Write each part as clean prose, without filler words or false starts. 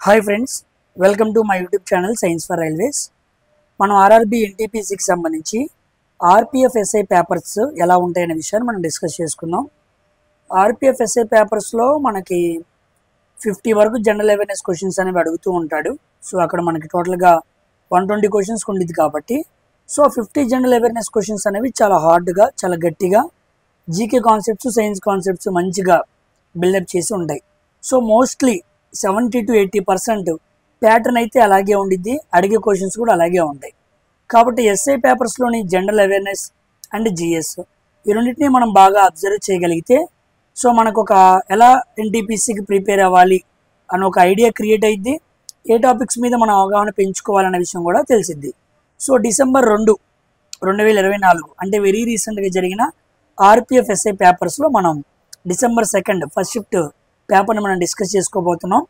Hi friends, welcome to my YouTube channel science for railways. మనం RRB ఎన్టీపీసీకి సంబంధించి ఆర్పిఎఫ్ఎస్ఐ papers ఎలా ఉంటాయనే విషయాన్ని మనం డిస్కస్ చేసుకుందాం. ఆర్పిఎఫ్ఎస్ఐ పేపర్స్లో మనకి 50 వరకు జనరల్ అవేర్నెస్ క్వశ్చన్స్ అనేవి అడుగుతూ ఉంటాడు. సో అక్కడ మనకి టోటల్గా 120 క్వశ్చన్స్ ఉండేది కాబట్టి సో 50 జనరల్ అవేర్నెస్ క్వశ్చన్స్ అనేవి చాలా హార్డ్గా, చాలా గట్టిగా జీకే కాన్సెప్ట్స్, సైన్స్ కాన్సెప్ట్స్ మంచిగా బిల్డప్ చేసి ఉంటాయి. సో మోస్ట్లీ 70 to 80% ప్యాటర్న్ అయితే అలాగే ఉండిద్ది, అడిగే క్వశ్చన్స్ కూడా అలాగే ఉంటాయి. కాబట్టి ఎస్ఐ పేపర్స్లోని జనరల్ అవేర్నెస్ అండ్ జిఎస్ ఈ రెండింటిని మనం బాగా అబ్జర్వ్ చేయగలిగితే సో మనకు ఒక ఎలా ఎన్టీపీసీకి ప్రిపేర్ అవ్వాలి అని ఒక ఐడియా క్రియేట్ అయ్యిద్ది. ఏ టాపిక్స్ మీద మనం అవగాహన పెంచుకోవాలనే విషయం కూడా తెలిసిద్ది. సో December 2, 2024 అంటే వెరీ రీసెంట్గా జరిగిన ఆర్పిఎఫ్ఎస్ఐ పేపర్స్లో మనం December 2 ఫస్ట్ షిఫ్ట్ పేపర్ని మనం డిస్కస్ చేసుకోబోతున్నాం.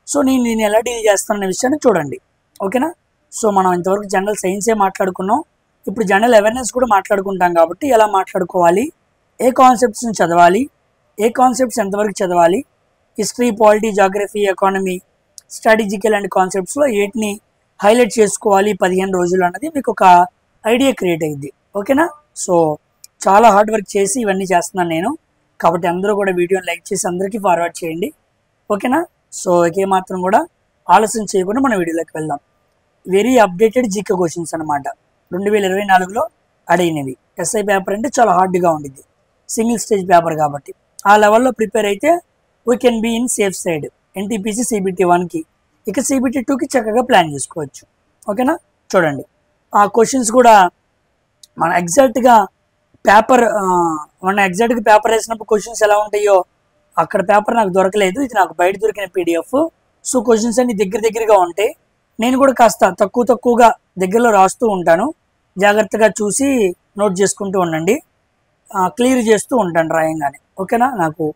సో నేను ఎలా డీల్ చేస్తాననే విషయాన్ని చూడండి, ఓకేనా. సో మనం ఇంతవరకు జనరల్ సైన్సే మాట్లాడుకున్నాం, ఇప్పుడు జనరల్ అవేర్నెస్ కూడా మాట్లాడుకుంటాం. కాబట్టి ఎలా మాట్లాడుకోవాలి, ఏ కాన్సెప్ట్స్ని చదవాలి, ఏ కాన్సెప్ట్స్ ఎంతవరకు చదవాలి, history, polity, geography, economy, strategical and కాన్సెప్ట్స్లో వీటిని హైలైట్ చేసుకోవాలి 15 రోజులు అన్నది మీకు ఒక ఐడియా క్రియేట్ అయ్యింది, ఓకేనా. సో చాలా హార్డ్ వర్క్ చేసి ఇవన్నీ చేస్తున్నాను నేను, కాబట్టి అందరూ కూడా వీడియోని లైక్ చేసి అందరికీ ఫార్వర్డ్ చేయండి, ఓకేనా. సో ఏమాత్రం కూడా ఆలస్యం చేయకుండా మన వీడియోలోకి వెళ్దాం. వెరీ అప్డేటెడ్ జీకే క్వశ్చన్స్ అనమాట, 2024లో అడిగినవి. ఎస్ఐ పేపర్ అంటే చాలా హార్డ్గా ఉండిద్ది, సింగిల్ స్టేజ్ పేపర్ కాబట్టి ఆ లెవెల్లో ప్రిపేర్ అయితే we can be in safe side NTPC CBT 1కి, ఇక CBT 2కి చక్కగా ప్లాన్ చేసుకోవచ్చు, ఓకేనా. చూడండి ఆ క్వశ్చన్స్ కూడా మన ఎగ్జాక్ట్గా పేపర్ పేపర్ వేసినప్పుడు క్వశ్చన్స్ ఎలా ఉంటాయో అక్కడ పేపర్ నాకు దొరకలేదు, ఇది నాకు బయట దొరికిన PDF. సో క్వశ్చన్స్ అన్ని దగ్గరగా ఉంటాయి. నేను కూడా కాస్త తక్కువగా దగ్గరలో రాస్తూ ఉంటాను, జాగ్రత్తగా చూసి నోట్ చేసుకుంటూ ఉండండి, క్లియర్ చేస్తూ ఉంటాను రాయంగానే, ఓకేనా. నాకు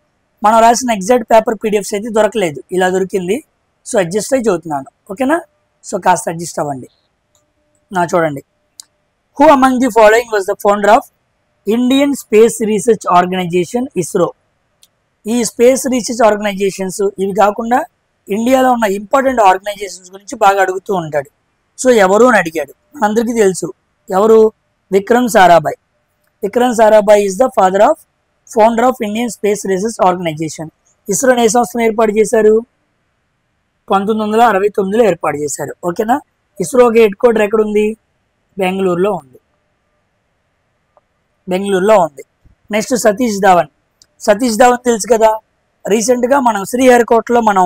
మనం రాసిన ఎగ్జాక్ట్ పేపర్ PDFs అయితే దొరకలేదు, ఇలా దొరికింది. సో అడ్జస్ట్ అయి చదువుతున్నాను, ఓకేనా. సో కాస్త అడ్జస్ట్ అవ్వండి. చూడండి, who among the following was the founder of Indian space research organisation ISRO. ఈ స్పేస్ రీసెర్చ్ ఆర్గనైజేషన్స్ ఇవి కాకుండా ఇండియాలో ఉన్న ఇంపార్టెంట్ ఆర్గనైజేషన్స్ గురించి బాగా అడుగుతూ ఉంటాడు. సో ఎవరు అని అడిగాడు, మనందరికీ తెలుసు ఎవరు, Vikram Sarabhai. Vikram Sarabhai is the founder of Indian space research Organisation. ఇస్రోని ఏ సంవత్సరం ఏర్పాటు చేశారు, 1969లో ఏర్పాటు చేశారు, ఓకేనా. ఇస్రోకి హెడ్ క్వార్టర్ ఎక్కడ ఉంది, బెంగళూరులో ఉంది. నెక్స్ట్ సతీష్ ధావన్ తెలుసు కదా, రీసెంట్గా మనం శ్రీహరికోటలో మనం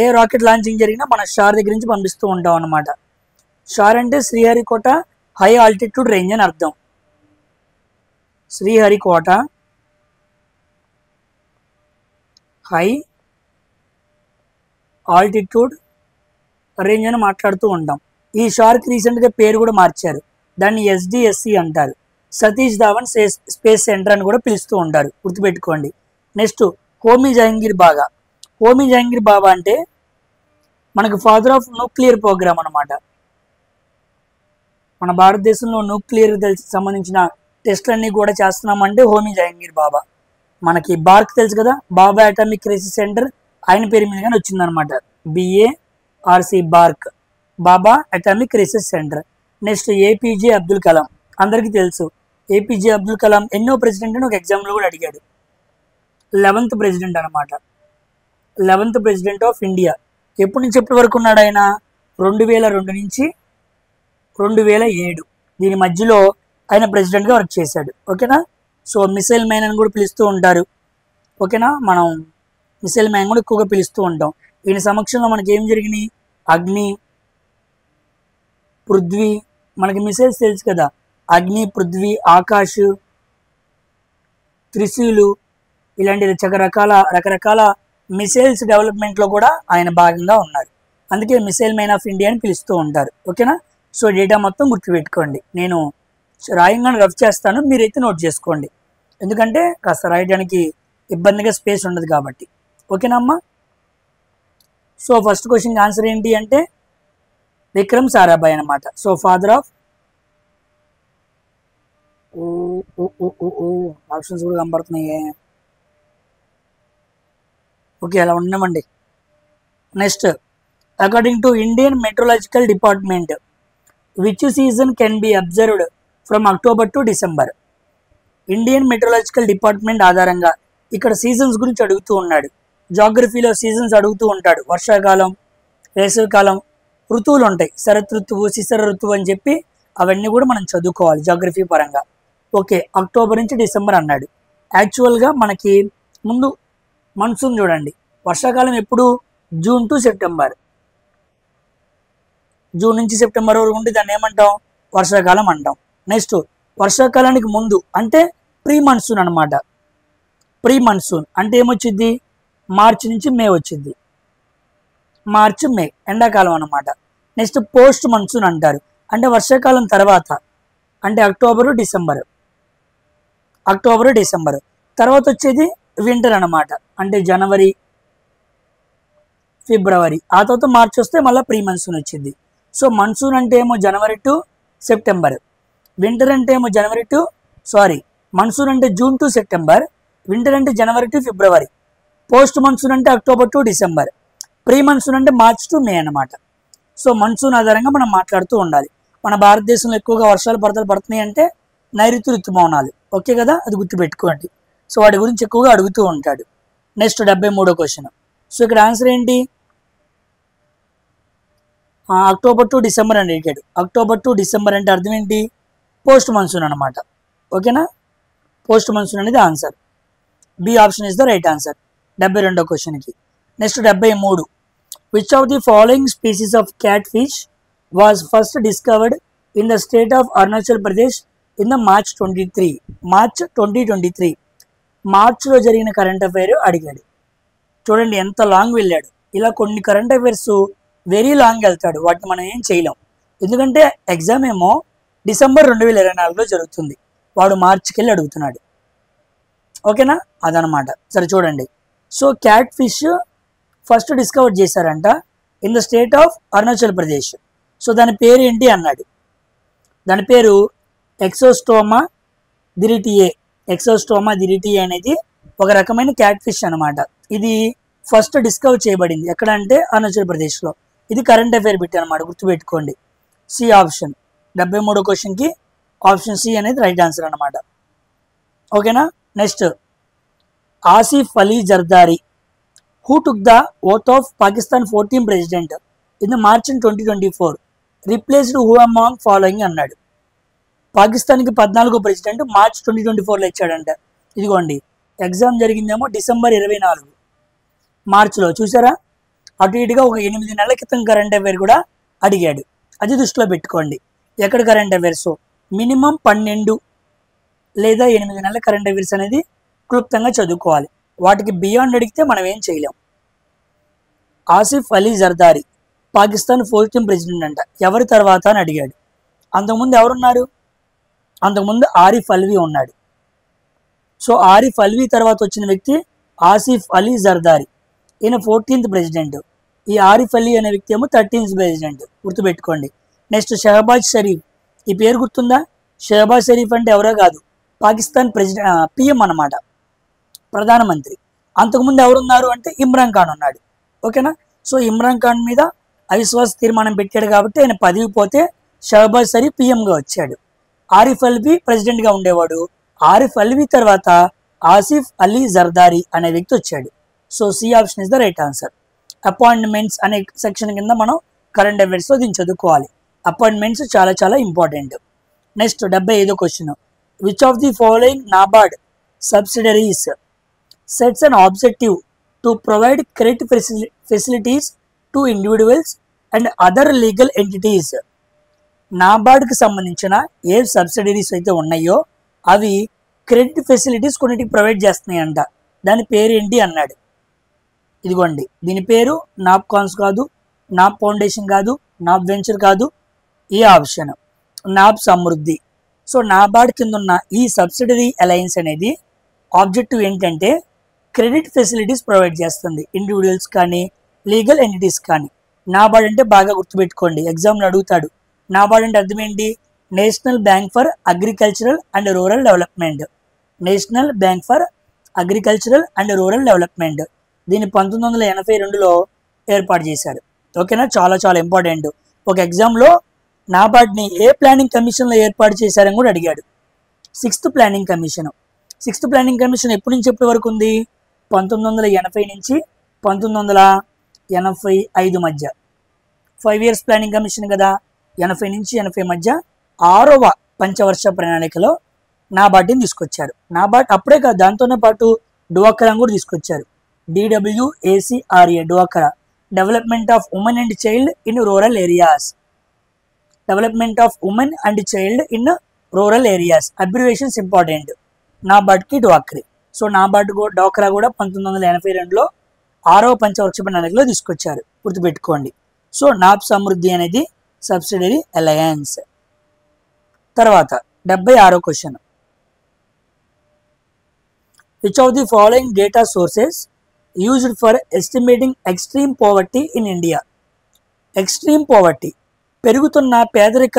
ఏ రాకెట్ లాంచింగ్ జరిగినా మన షార్ దగ్గర నుంచి పంపిస్తూ ఉంటాం అన్నమాట. షార్ అంటే శ్రీహరికోట హై ఆల్టిట్యూడ్ రేంజ్ అని అర్థం. శ్రీహరికోట హై ఆల్టిట్యూడ్ రేంజ్ అని మాట్లాడుతూ ఉంటాం. ఈ షార్కి రీసెంట్గా పేరు కూడా మార్చారు, దాన్ని SDSC అంటారు. సతీష్ ధావన్ స్పేస్ సెంటర్ అని కూడా పిలుస్తూ ఉంటారు, గుర్తుపెట్టుకోండి. నెక్స్ట్ హోమీ జహంగీర్ బాబా అంటే మనకు ఫాదర్ ఆఫ్ న్యూక్లియర్ ప్రోగ్రామ్ అనమాట. మన భారతదేశంలో న్యూక్లియర్ సంబంధించిన టెస్ట్లన్నీ కూడా చేస్తున్నామంటే హోమీ జహంగీర్ బాబా. మనకి బార్క్ తెలుసు కదా, బాబా అటామిక్ రీసెర్చ్ సెంటర్ ఆయన పేరు మీదగానే వచ్చిందనమాట, BARC BARC, Bhabha atomic research centre. Next APJ Abdul Kalam, అందరికీ తెలుసు. APJ అబ్దుల్ కలాం ఎన్నో ప్రెసిడెంట్ అని ఒక ఎగ్జామ్లో కూడా అడిగాడు, 11th ప్రెసిడెంట్ అనమాట. 11th president of India. ఎప్పటి నుంచి ఎప్పటి వరకు ఉన్నాడు ఆయన, 2002 నుంచి 2007, దీని మధ్యలో ఆయన ప్రెసిడెంట్గా వర్క్ చేశాడు, ఓకేనా. సో మిసైల్ మ్యాన్ అని కూడా పిలుస్తూ ఉంటారు, ఓకేనా. మనం మిసైల్ మ్యాన్ కూడా ఎక్కువగా పిలుస్తూ ఉంటాం. ఈయన సమక్షంలో మనకి ఏం జరిగినాయి, అగ్ని, పృథ్వీ, మనకి మిసైల్స్ తెలుసు కదా, అగ్ని, పృథ్వీ, ఆకాష్, త్రిశూలు, ఇలాంటి రకరకాల మిసైల్స్ డెవలప్మెంట్లో కూడా ఆయన భాగంగా ఉన్నారు. అందుకే మిసైల్ మ్యాన్ ఆఫ్ ఇండియా అని పిలుస్తూ ఉంటారు, ఓకేనా. సో డేటా మొత్తం గుర్తుపెట్టుకోండి, నేను రాయంగానే రఫ్ చేస్తాను, మీరైతే నోట్ చేసుకోండి, ఎందుకంటే కాస్త రాయడానికి ఇబ్బందిగా స్పేస్ ఉండదు కాబట్టి, ఓకేనా అమ్మా. సో ఫస్ట్ క్వశ్చన్కి ఆన్సర్ ఏంటి అంటే విక్రమ్ సారాభాయ్ అనమాట. సో ఫాదర్ ఆఫ్ ఆప్షన్స్ కూడా కనబడుతున్నాయి, ఓకే అలా ఉండమండి. Next according to Indian meteorological department which season can be observed from October to December. Indian meteorological department ఆధారంగా ఇక్కడ సీజన్స్ గురించి అడుగుతూ ఉన్నాడు. జాగ్రఫీలో సీజన్స్ అడుగుతూ ఉంటాడు. వర్షాకాలం, వేసవికాలం, ఋతువులు ఉంటాయి. శరత్ ఋతువు, శిశిర ఋతువు అని చెప్పి అవన్నీ కూడా మనం చదువుకోవాలి జాగ్రఫీ పరంగా. ఓకే, అక్టోబర్ నుంచి డిసెంబర్ అన్నాడు. యాక్చువల్గా మనకి ముందు మన్సూన్ చూడండి. వర్షాకాలం ఎప్పుడు? June to September. జూన్ నుంచి సెప్టెంబర్ వరకు ఉంటే దాన్ని ఏమంటాం? వర్షాకాలం అంటాం. నెక్స్ట్ వర్షాకాలానికి ముందు అంటే ప్రీ మన్సూన్ అనమాట. ప్రీ మన్సూన్ అంటే ఏమొచ్చింది? మార్చి నుంచి మే వచ్చింది. మార్చి మే ఎండాకాలం అనమాట. నెక్స్ట్ పోస్ట్ మన్సూన్ అంటారు, అంటే వర్షాకాలం తర్వాత, అంటే అక్టోబరు డిసెంబర్. అక్టోబరు డిసెంబర్ తర్వాత వచ్చేది వింటర్ అనమాట, అంటే జనవరి ఫిబ్రవరి. ఆ తర్వాత మార్చి వస్తే మళ్ళీ ప్రీ మన్సూన్ వచ్చింది. సో మన్సూన్ అంటే ఏమో జనవరి టు సెప్టెంబర్, వింటర్ అంటే ఏమో మన్సూన్ అంటే జూన్ టు సెప్టెంబర్, వింటర్ అంటే జనవరి టు ఫిబ్రవరి, పోస్ట్ మన్సూన్ అంటే October to December, pre monsoon అంటే మార్చ్ టు మే అనమాట. సో మన్సూన్ ఆధారంగా మనం మాట్లాడుతూ ఉండాలి. మన భారతదేశంలో ఎక్కువగా వర్షాలు పడుతున్నాయి అంటే నైరుతి ఋతుపవనాలు. ఓకే కదా, అది గుర్తుపెట్టుకోండి. సో వాటి గురించి ఎక్కువగా అడుగుతూ ఉంటాడు. నెక్స్ట్ 73వ క్వశ్చన్. సో ఇక్కడ ఆన్సర్ ఏంటి? అక్టోబర్ టు డిసెంబర్ అని అడిగాడు. అక్టోబర్ టు డిసెంబర్ అంటే అర్థం ఏంటి? పోస్ట్ మన్సూన్ అనమాట. ఓకేనా, పోస్ట్ మన్సూన్ అనేది answer. B option is the right answer 72వ క్వశ్చన్కి. Next 73. Which of the following species of cat fish was first discovered in the state of Arunachal Pradesh in the March 2023. మార్చ్లో జరిగిన కరెంట్ అఫైర్ అడిగాడు. చూడండి ఎంత లాంగ్ వెళ్ళాడు. ఇలా కొన్ని కరెంట్ అఫైర్స్ వెరీ లాంగ్ వెళ్తాడు, వాటిని మనం ఏం చేయలేం. ఎందుకంటే ఎగ్జామ్ ఏమో డిసెంబర్ 2024లో జరుగుతుంది, వాడు మార్చికి వెళ్ళి అడుగుతున్నాడు. ఓకేనా, అదనమాట. సరే చూడండి. So cat fish first discover చేశారంట in the state of Arunachal Pradesh. So దాని పేరు ఏంటి అన్నాడు. దాని పేరు ఎక్సోస్టోమా దిరిటియే. ఎక్సోస్టోమా దిరిటియే అనేది ఒక రకమైన క్యాట్ ఫిష్ అనమాట. ఇది ఫస్ట్ డిస్కవర్ చేయబడింది ఎక్కడ అంటే అరుణాచల్ ప్రదేశ్లో. ఇది కరెంట్ అఫైర్ బిట్ అనమాట, గుర్తుపెట్టుకోండి. సి ఆప్షన్ 73వ క్వశ్చన్కి ఆప్షన్ సి అనేది రైట్ ఆన్సర్ అనమాట. ఓకేనా. Next Asif Ali Zardari who took the oath of Pakistan 14th president in the March in 2024 replaced who among following అన్నాడు. పాకిస్తాన్కి 14వ ప్రెసిడెంట్ మార్చ్ 2024లో ఇచ్చాడంట. ఇదిగోండి ఎగ్జామ్ జరిగిందేమో డిసెంబర్ 24, మార్చిలో చూసారా. అటు ఇటుగా ఒక 8 నెలల క్రితం కరెంట్ అఫైర్ కూడా అడిగాడు, అది దృష్టిలో పెట్టుకోండి. ఎక్కడ కరెంట్ అఫైర్స్ మినిమం 12 లేదా 8 నెలల కరెంట్ అఫైర్స్ అనేది క్లుప్తంగా చదువుకోవాలి. వాటికి బియాండ్ అడిగితే మనం ఏం చేయలేం. ఆసిఫ్ అలీ జర్దారీ పాకిస్తాన్ 14th ప్రెసిడెంట్ అంట. ఎవరి తర్వాత అని అడిగాడు. అంతకుముందు ఎవరున్నారు? అంతకుముందు ఆరిఫ్ అల్వీ ఉన్నాడు. సో ఆరిఫ్ అల్వీ తర్వాత వచ్చిన వ్యక్తి ఆసిఫ్ అలీ జర్దారీ, ఈయన 14th ప్రెసిడెంట్. ఈ ఆరిఫ్ అలీ అనే వ్యక్తి ఏమో 13th ప్రెసిడెంట్, గుర్తుపెట్టుకోండి. నెక్స్ట్ షహబాజ్ షరీఫ్, ఈ పేరు గుర్తుందా? షహబాజ్ షరీఫ్ అంటే ఎవరో కాదు, పాకిస్తాన్ పిఎం అన్నమాట, ప్రధానమంత్రి. అంతకుముందు ఎవరున్నారు అంటే ఇమ్రాన్ ఖాన్ ఉన్నాడు. ఓకేనా. సో ఇమ్రాన్ ఖాన్ మీద అవిశ్వాస తీర్మానం పెట్టాడు కాబట్టి ఆయన పదవి పోతే షహబాజ్ షరీఫ్ పిఎంగా వచ్చాడు. ఆరిఫ్ అల్వీ ప్రెసిడెంట్గా ఉండేవాడు. ఆరిఫ్ అల్వీ తర్వాత ఆసిఫ్ అలీ జర్దారీ అనే వ్యక్తి వచ్చాడు. So C option is the right answer. Appointments అనే సెక్షన్ కింద మనం కరెంట్ అఫైర్స్లో దీన్ని చదువుకోవాలి. అపాయింట్మెంట్స్ చాలా చాలా ఇంపార్టెంట్. నెక్స్ట్ 75వ question. Which of the following NABARD subsidiaries sets an objective to provide credit facilities to individuals and other legal entities. నాబార్డ్కి సంబంధించిన ఏ సబ్సిడరీస్ అయితే ఉన్నాయో అవి క్రెడిట్ ఫెసిలిటీస్ కొన్నిటికి ప్రొవైడ్ చేస్తున్నాయంట. దాని పేరు ఏంటి అన్నాడు. ఇదిగోండి దీని పేరు నాప్కాన్స్ కాదు, నాప్ ఫౌండేషన్ కాదు, నాప్ వెంచర్ కాదు, ఈ ఆప్షన్ నాప్ సమృద్ధి. సో నాబార్డ్ కింద ఉన్న ఈ సబ్సిడరీ అలయన్స్ అనేది ఆబ్జెక్టివ్ ఏంటంటే క్రెడిట్ ఫెసిలిటీస్ ప్రొవైడ్ చేస్తుంది ఇండివిజువల్స్ కానీ లీగల్ ఎంటిటీస్ కానీ. నాబార్డ్ అంటే బాగా గుర్తుపెట్టుకోండి, ఎగ్జామ్లో అడుగుతాడు. నాబార్డ్ అంటే అర్థం ఏంటి? National bank for agricultural and rural development. National bank for agricultural and rural development. దీన్ని 1982లో ఏర్పాటు చేశారు. ఓకేనా, చాలా చాలా ఇంపార్టెంట్. ఒక ఎగ్జామ్లో నాబార్డ్ని ఏ ప్లానింగ్ కమిషన్లో ఏర్పాటు చేశారని కూడా అడిగాడు. Sixth planning commission. Sixth planning commission ఎప్పటి నుంచి ఎప్పటి వరకు ఉంది? 1980 నుంచి 1985 మధ్య. 5 years ప్లానింగ్ కమిషన్ కదా, 80 నుంచి 80 మధ్య 6వ పంచవర్ష ప్రణాళికలో నాబార్డ్ని తీసుకొచ్చారు. నాబార్డ్ అప్పుడే కాదు, దాంతోనే పాటు డ్వాక్రాను కూడా తీసుకొచ్చారు. DWACRA, డ్వాక్రా, development of women and child in rural areas. Development of women and child in rural areas. Abbreviations important. నాబార్డ్కి డ్వాక్రే. సో నాబార్డ్ డ్వాక్రా కూడా 1982లో 6వ పంచవర్ష ప్రణాళికలో తీసుకొచ్చారు, గుర్తుపెట్టుకోండి. సో నాబ్ సమృద్ధి అనేది సబ్సిడరీ అలయన్స్. తర్వాత 76వ question. Which of the following data sources used for estimating extreme poverty in India? Extreme poverty, పెరుగుతున్న పేదరిక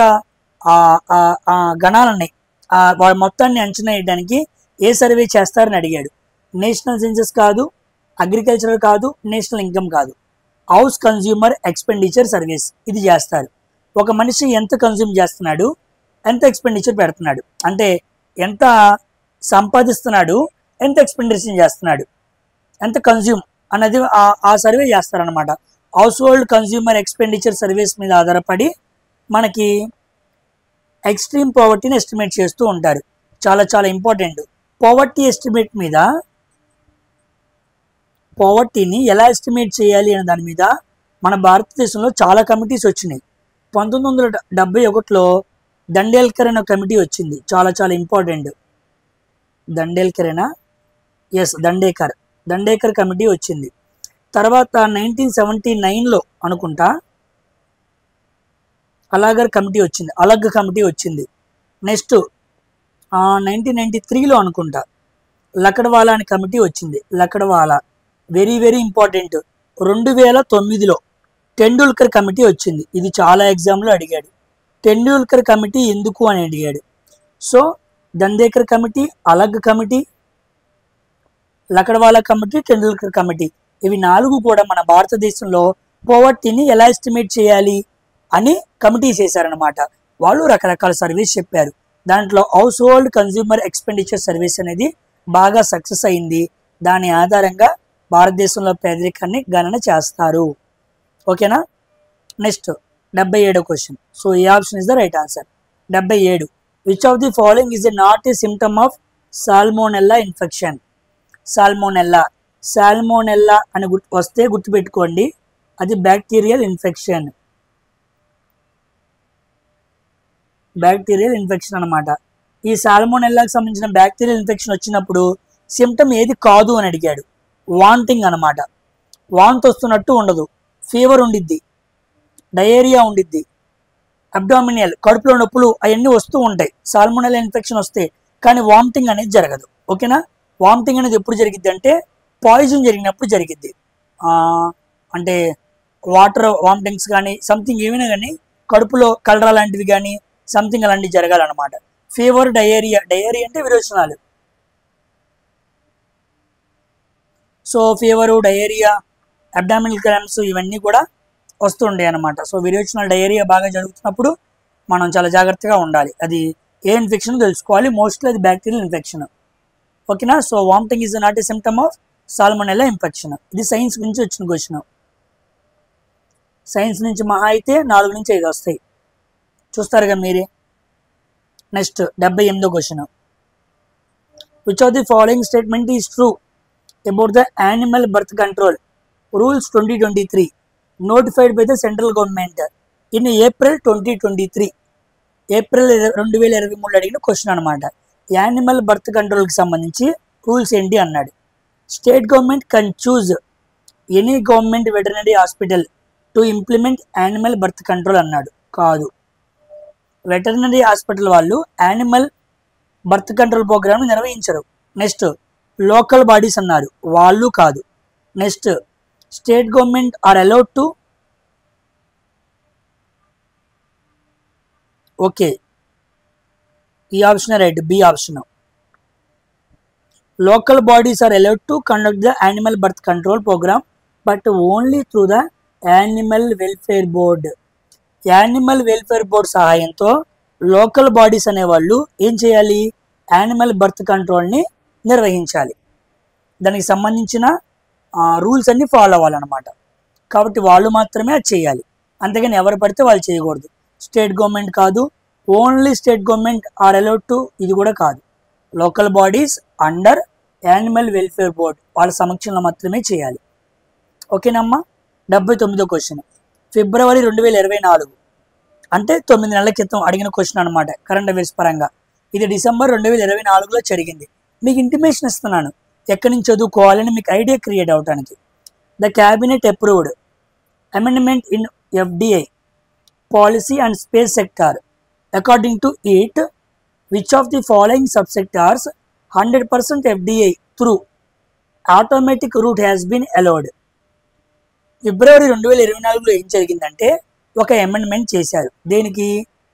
గణాలని వాళ్ళ మొత్తాన్ని అంచనా వేయడానికి ఏ సర్వే చేస్తారని అడిగాడు. నేషనల్ సెన్సస్ కాదు, అగ్రికల్చరల్ కాదు, నేషనల్ ఇన్కమ్ కాదు, హౌస్ కన్జ్యూమర్ ఎక్స్పెండిచర్ సర్వీస్ ఇది చేస్తారు. ఒక మనిషి ఎంత కన్జ్యూమ్ చేస్తున్నాడు, ఎంత ఎక్స్పెండిచర్ పెడుతున్నాడు, అంటే ఎంత సంపాదిస్తున్నాడు, ఎంత ఎక్స్పెండిచర్ చేస్తున్నాడు, ఎంత కన్జ్యూమ్ అన్నది ఆ సర్వే చేస్తారనమాట. House hold consumer expenditure service మీద ఆధారపడి మనకి ఎక్స్ట్రీమ్ పావర్టీని ఎస్టిమేట్ చేస్తూ ఉంటారు. చాలా చాలా ఇంపార్టెంట్. పావర్టీ ఎస్టిమేట్ మీద, పావర్టీని ఎలా ఎస్టిమేట్ చేయాలి అనే దాని మీద మన భారతదేశంలో చాలా కమిటీస్ వచ్చినాయి. 1971లో దండేల్కర్ అనే కమిటీ వచ్చింది, చాలా చాలా ఇంపార్టెంట్. దండేల్కరేనా? ఎస్, దండేకర్ కమిటీ వచ్చింది. తర్వాత 1979లో అనుకుంటా అలగ్ కమిటీ వచ్చింది. నెక్స్ట్ 1993లో అనుకుంటా లకడ్వాలా అనే కమిటీ వచ్చింది. Lakdawala very very important. 2009లో టెండూల్కర్ కమిటీ వచ్చింది. ఇది చాలా ఎగ్జామ్లో అడిగాడు. టెండూల్కర్ కమిటీ ఎందుకు అని అడిగాడు. సో దండేకర్ కమిటీ, అలగ్ కమిటీ, లకడ్వాలా కమిటీ, టెండూల్కర్ కమిటీ, ఇవి 4 కూడా మన భారతదేశంలో పోవర్టీని ఎలా ఎస్టిమేట్ చేయాలి అని కమిటీస్ చేశారనమాట. వాళ్ళు రకరకాల సర్వీస్ చెప్పారు. దాంట్లో house hold consumer expenditure service అనేది బాగా సక్సెస్ అయింది. దాని ఆధారంగా భారతదేశంలో పేదరికాన్ని గణన చేస్తారు. ఓకేనా. నెక్స్ట్ 77వ క్వశ్చన్. సో ఈ option is the right answer. 77. Which of the following is not a symptom of salmonella infection? Salmonella అని వస్తే గుర్తుపెట్టుకోండి, అది బ్యాక్టీరియల్ ఇన్ఫెక్షన్. అనమాట. ఈ సాల్మోనెల్లాకి సంబంధించిన బ్యాక్టీరియల్ ఇన్ఫెక్షన్ వచ్చినప్పుడు సిమ్టమ్ ఏది కాదు అని అడిగాడు. వాంటింగ్ అనమాట. వాంత్ వస్తున్నట్టు ఉండదు, ఫీవర్ ఉండిద్ది, డయేరియా ఉండిద్ది, అబ్డామినియల్ కడుపులో నొప్పులు అవన్నీ వస్తూ ఉంటాయి సాల్మోనెల్లా ఇన్ఫెక్షన్ వస్తే, కానీ వామిటింగ్ అనేది జరగదు. ఓకేనా. వామిటింగ్ అనేది ఎప్పుడు జరిగిద్ది అంటే పాయిజన్ జరిగినప్పుడు జరిగిద్ది. అంటే వాటర్ వామిటింగ్స్ కానీ సంథింగ్ ఏమైనా కానీ కడుపులో కలరా లాంటివి కానీ సంథింగ్ అలాంటివి జరగాలన్నమాట. ఫీవర్, డయేరియా అంటే విరోచనాలు. So fever, diarrhoea, abdominal cramps ఇవన్నీ కూడా వస్తుండే అనమాట. సో విరోచనాలు, డయేరియా బాగా జరుగుతున్నప్పుడు మనం చాలా జాగ్రత్తగా ఉండాలి. అది ఏ ఇన్ఫెక్షన్ తెలుసుకోవాలి. మోస్ట్లీ అది బ్యాక్టీరియల్ ఇన్ఫెక్షన్. ఓకేనా. So vomiting is not a symptom of salmonella infection. ఇది సైన్స్ నుంచి వచ్చిన క్వశ్చన్. సైన్స్ నుంచి మహా అయితే 4 నుంచి 5 వస్తాయి, చూస్తారుగా మీరే. నెక్స్ట్ 78వ question. Which of the following statement is true about the animal birth control rules 2023 notified by the central government in April 2023? April 2023 అడిగిన క్వశ్చన్ అనమాట. యానిమల్ బర్త్ కంట్రోల్కి సంబంధించి రూల్స్ ఏంటి అన్నాడు. State government can choose any government veterinary hospital to implement animal birth control అన్నాడు. కాదు, veterinary hospital వాళ్ళు animal birth control programme నిర్వహించరు. Next local bodies అన్నారు, వాళ్ళు కాదు. Next state government are allowed to, okay ఈ option right, B option. Local bodies are allowed to conduct the animal birth control programme but only through the animal welfare board. Animal welfare board సహాయంతో local bodies అనేవాళ్ళు ఏం చేయాలి? Animal birth కంట్రోల్ని నిర్వహించాలి. దానికి సంబంధించిన rules అన్ని follow అవ్వాలన్నమాట. కాబట్టి వాళ్ళు మాత్రమే అది చేయాలి, అంతేగాని ఎవరు పడితే వాళ్ళు చేయకూడదు. స్టేట్ గవర్నమెంట్ కాదు, only state government are allowed to, ఇది కూడా కాదు. Local bodies under animal welfare board వాళ్ళ సమక్షంలో మాత్రమే చేయాలి. ఓకేనమ్మా. 79వ క్వశ్చన్, ఫిబ్రవరి 2024 అంటే 9 నెలల క్రితం అడిగిన క్వశ్చన్ అనమాట, కరెంట్ అఫైర్స్ పరంగా. ఇది డిసెంబర్ 2024లో జరిగింది. మీకు ఇంటిమేషన్ ఇస్తున్నాను ఎక్కడి నుంచి చదువుకోవాలని మీకు ఐడియా క్రియేట్ అవడానికి. The cabinet approved amendment in FDI policy and space sector. According to it, which of the following subsectors 100% FDI through automatic route has been allowed. ఫిబ్రవరి 2024లో ఏం జరిగిందంటే ఒక అమెండ్మెంట్ చేశారు. దేనికి?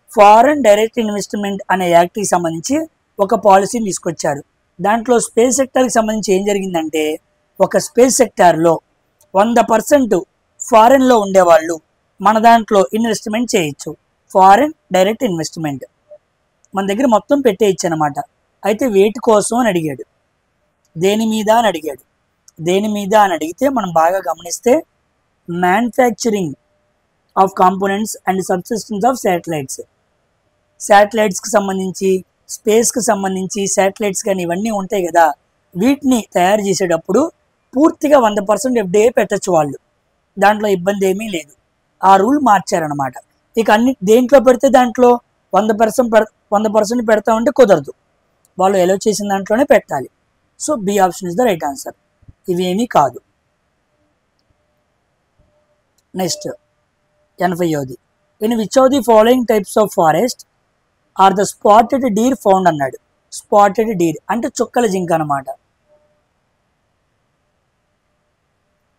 ఫారెన్ డైరెక్ట్ ఇన్వెస్ట్మెంట్ అనే యాక్ట్కి సంబంధించి ఒక పాలసీని తీసుకొచ్చారు. దాంట్లో స్పేస్ సెక్టార్కి సంబంధించి ఏం జరిగిందంటే, ఒక స్పేస్ సెక్టార్లో 100% ఫారెన్లో ఉండేవాళ్ళు మన దాంట్లో ఇన్వెస్ట్మెంట్ చేయొచ్చు. ఫారెన్ డైరెక్ట్ ఇన్వెస్ట్మెంట్ మన దగ్గర మొత్తం పెట్టేయచ్చు అనమాట. అయితే వేటి కోసం అని అడిగాడు, దేని మీద అని అడిగాడు. దేని మీద అని అడిగితే మనం బాగా గమనిస్తే manufacturing of components and subsistence of satellites. శాటిలైట్స్కి సంబంధించి, స్పేస్కి సంబంధించి శాటిలైట్స్ కానీ ఇవన్నీ ఉంటాయి కదా, వీటిని తయారు చేసేటప్పుడు పూర్తిగా 100% FDI పెట్టచ్చు వాళ్ళు, దాంట్లో ఇబ్బంది ఏమీ లేదు. ఆ రూల్ మార్చారనమాట. ఇక అన్ని దేంట్లో పెడితే దాంట్లో 100% పెడతామంటే కుదరదు, వాళ్ళు ఎలో చేసిన దాంట్లోనే పెట్టాలి. So B option is the right answer. ఇవేమీ కాదు. నెక్స్ట్ 80వ, in which of the following types of forest are the spotted deer found అన్నాడు. స్పాటెడ్ డీర్ అంటే చుక్కల జింక అనమాట.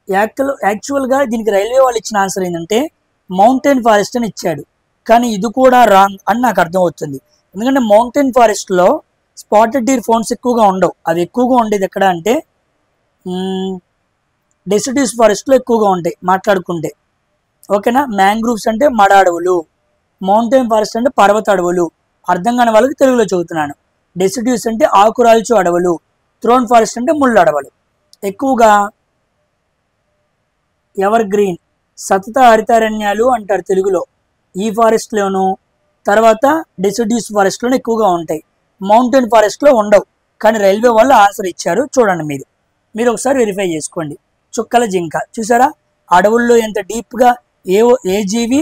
యాక్చువల్గా దీనికి రైల్వే వాళ్ళు ఇచ్చిన ఆన్సర్ ఏంటంటే మౌంటైన్ ఫారెస్ట్ అని ఇచ్చాడు, కానీ ఇది కూడా రాంగ్ అని నాకు అర్థమవుతుంది. ఎందుకంటే మౌంటైన్ ఫారెస్ట్లో స్పాటెడ్ డీర్ ఫౌండ్స్ ఎక్కువగా ఉండవు. అవి ఎక్కువగా ఉండేది ఎక్కడ అంటే డెసిడ్యూస్ ఫారెస్ట్లో ఎక్కువగా ఉంటాయి మాట్లాడుకుంటే. ఓకేనా. మ్యాంగ్రూవ్స్ అంటే మడ అడవులు, మౌంటైన్ ఫారెస్ట్ అంటే పర్వత అడవులు. అర్థం కాని వాళ్ళకి తెలుగులో చెబుతున్నాను. డెసిడ్యూస్ అంటే ఆకురాల్చు అడవులు, థ్రోన్ ఫారెస్ట్ అంటే ముళ్ళు అడవులు. ఎక్కువగా ఎవర్ గ్రీన్ సతత హరితారణ్యాలు అంటారు తెలుగులో. ఈ ఫారెస్ట్లోను తర్వాత డెసిడ్యూస్ ఫారెస్ట్లోనే ఎక్కువగా ఉంటాయి, మౌంటైన్ ఫారెస్ట్లో ఉండవు. కానీ రైల్వే వాళ్ళు ఆన్సర్ ఇచ్చారు, చూడండి మీరు ఒకసారి వెరిఫై చేసుకోండి. చుక్కల జింక చూసారా, అడవుల్లో ఎంత డీప్గా ఏ జీవి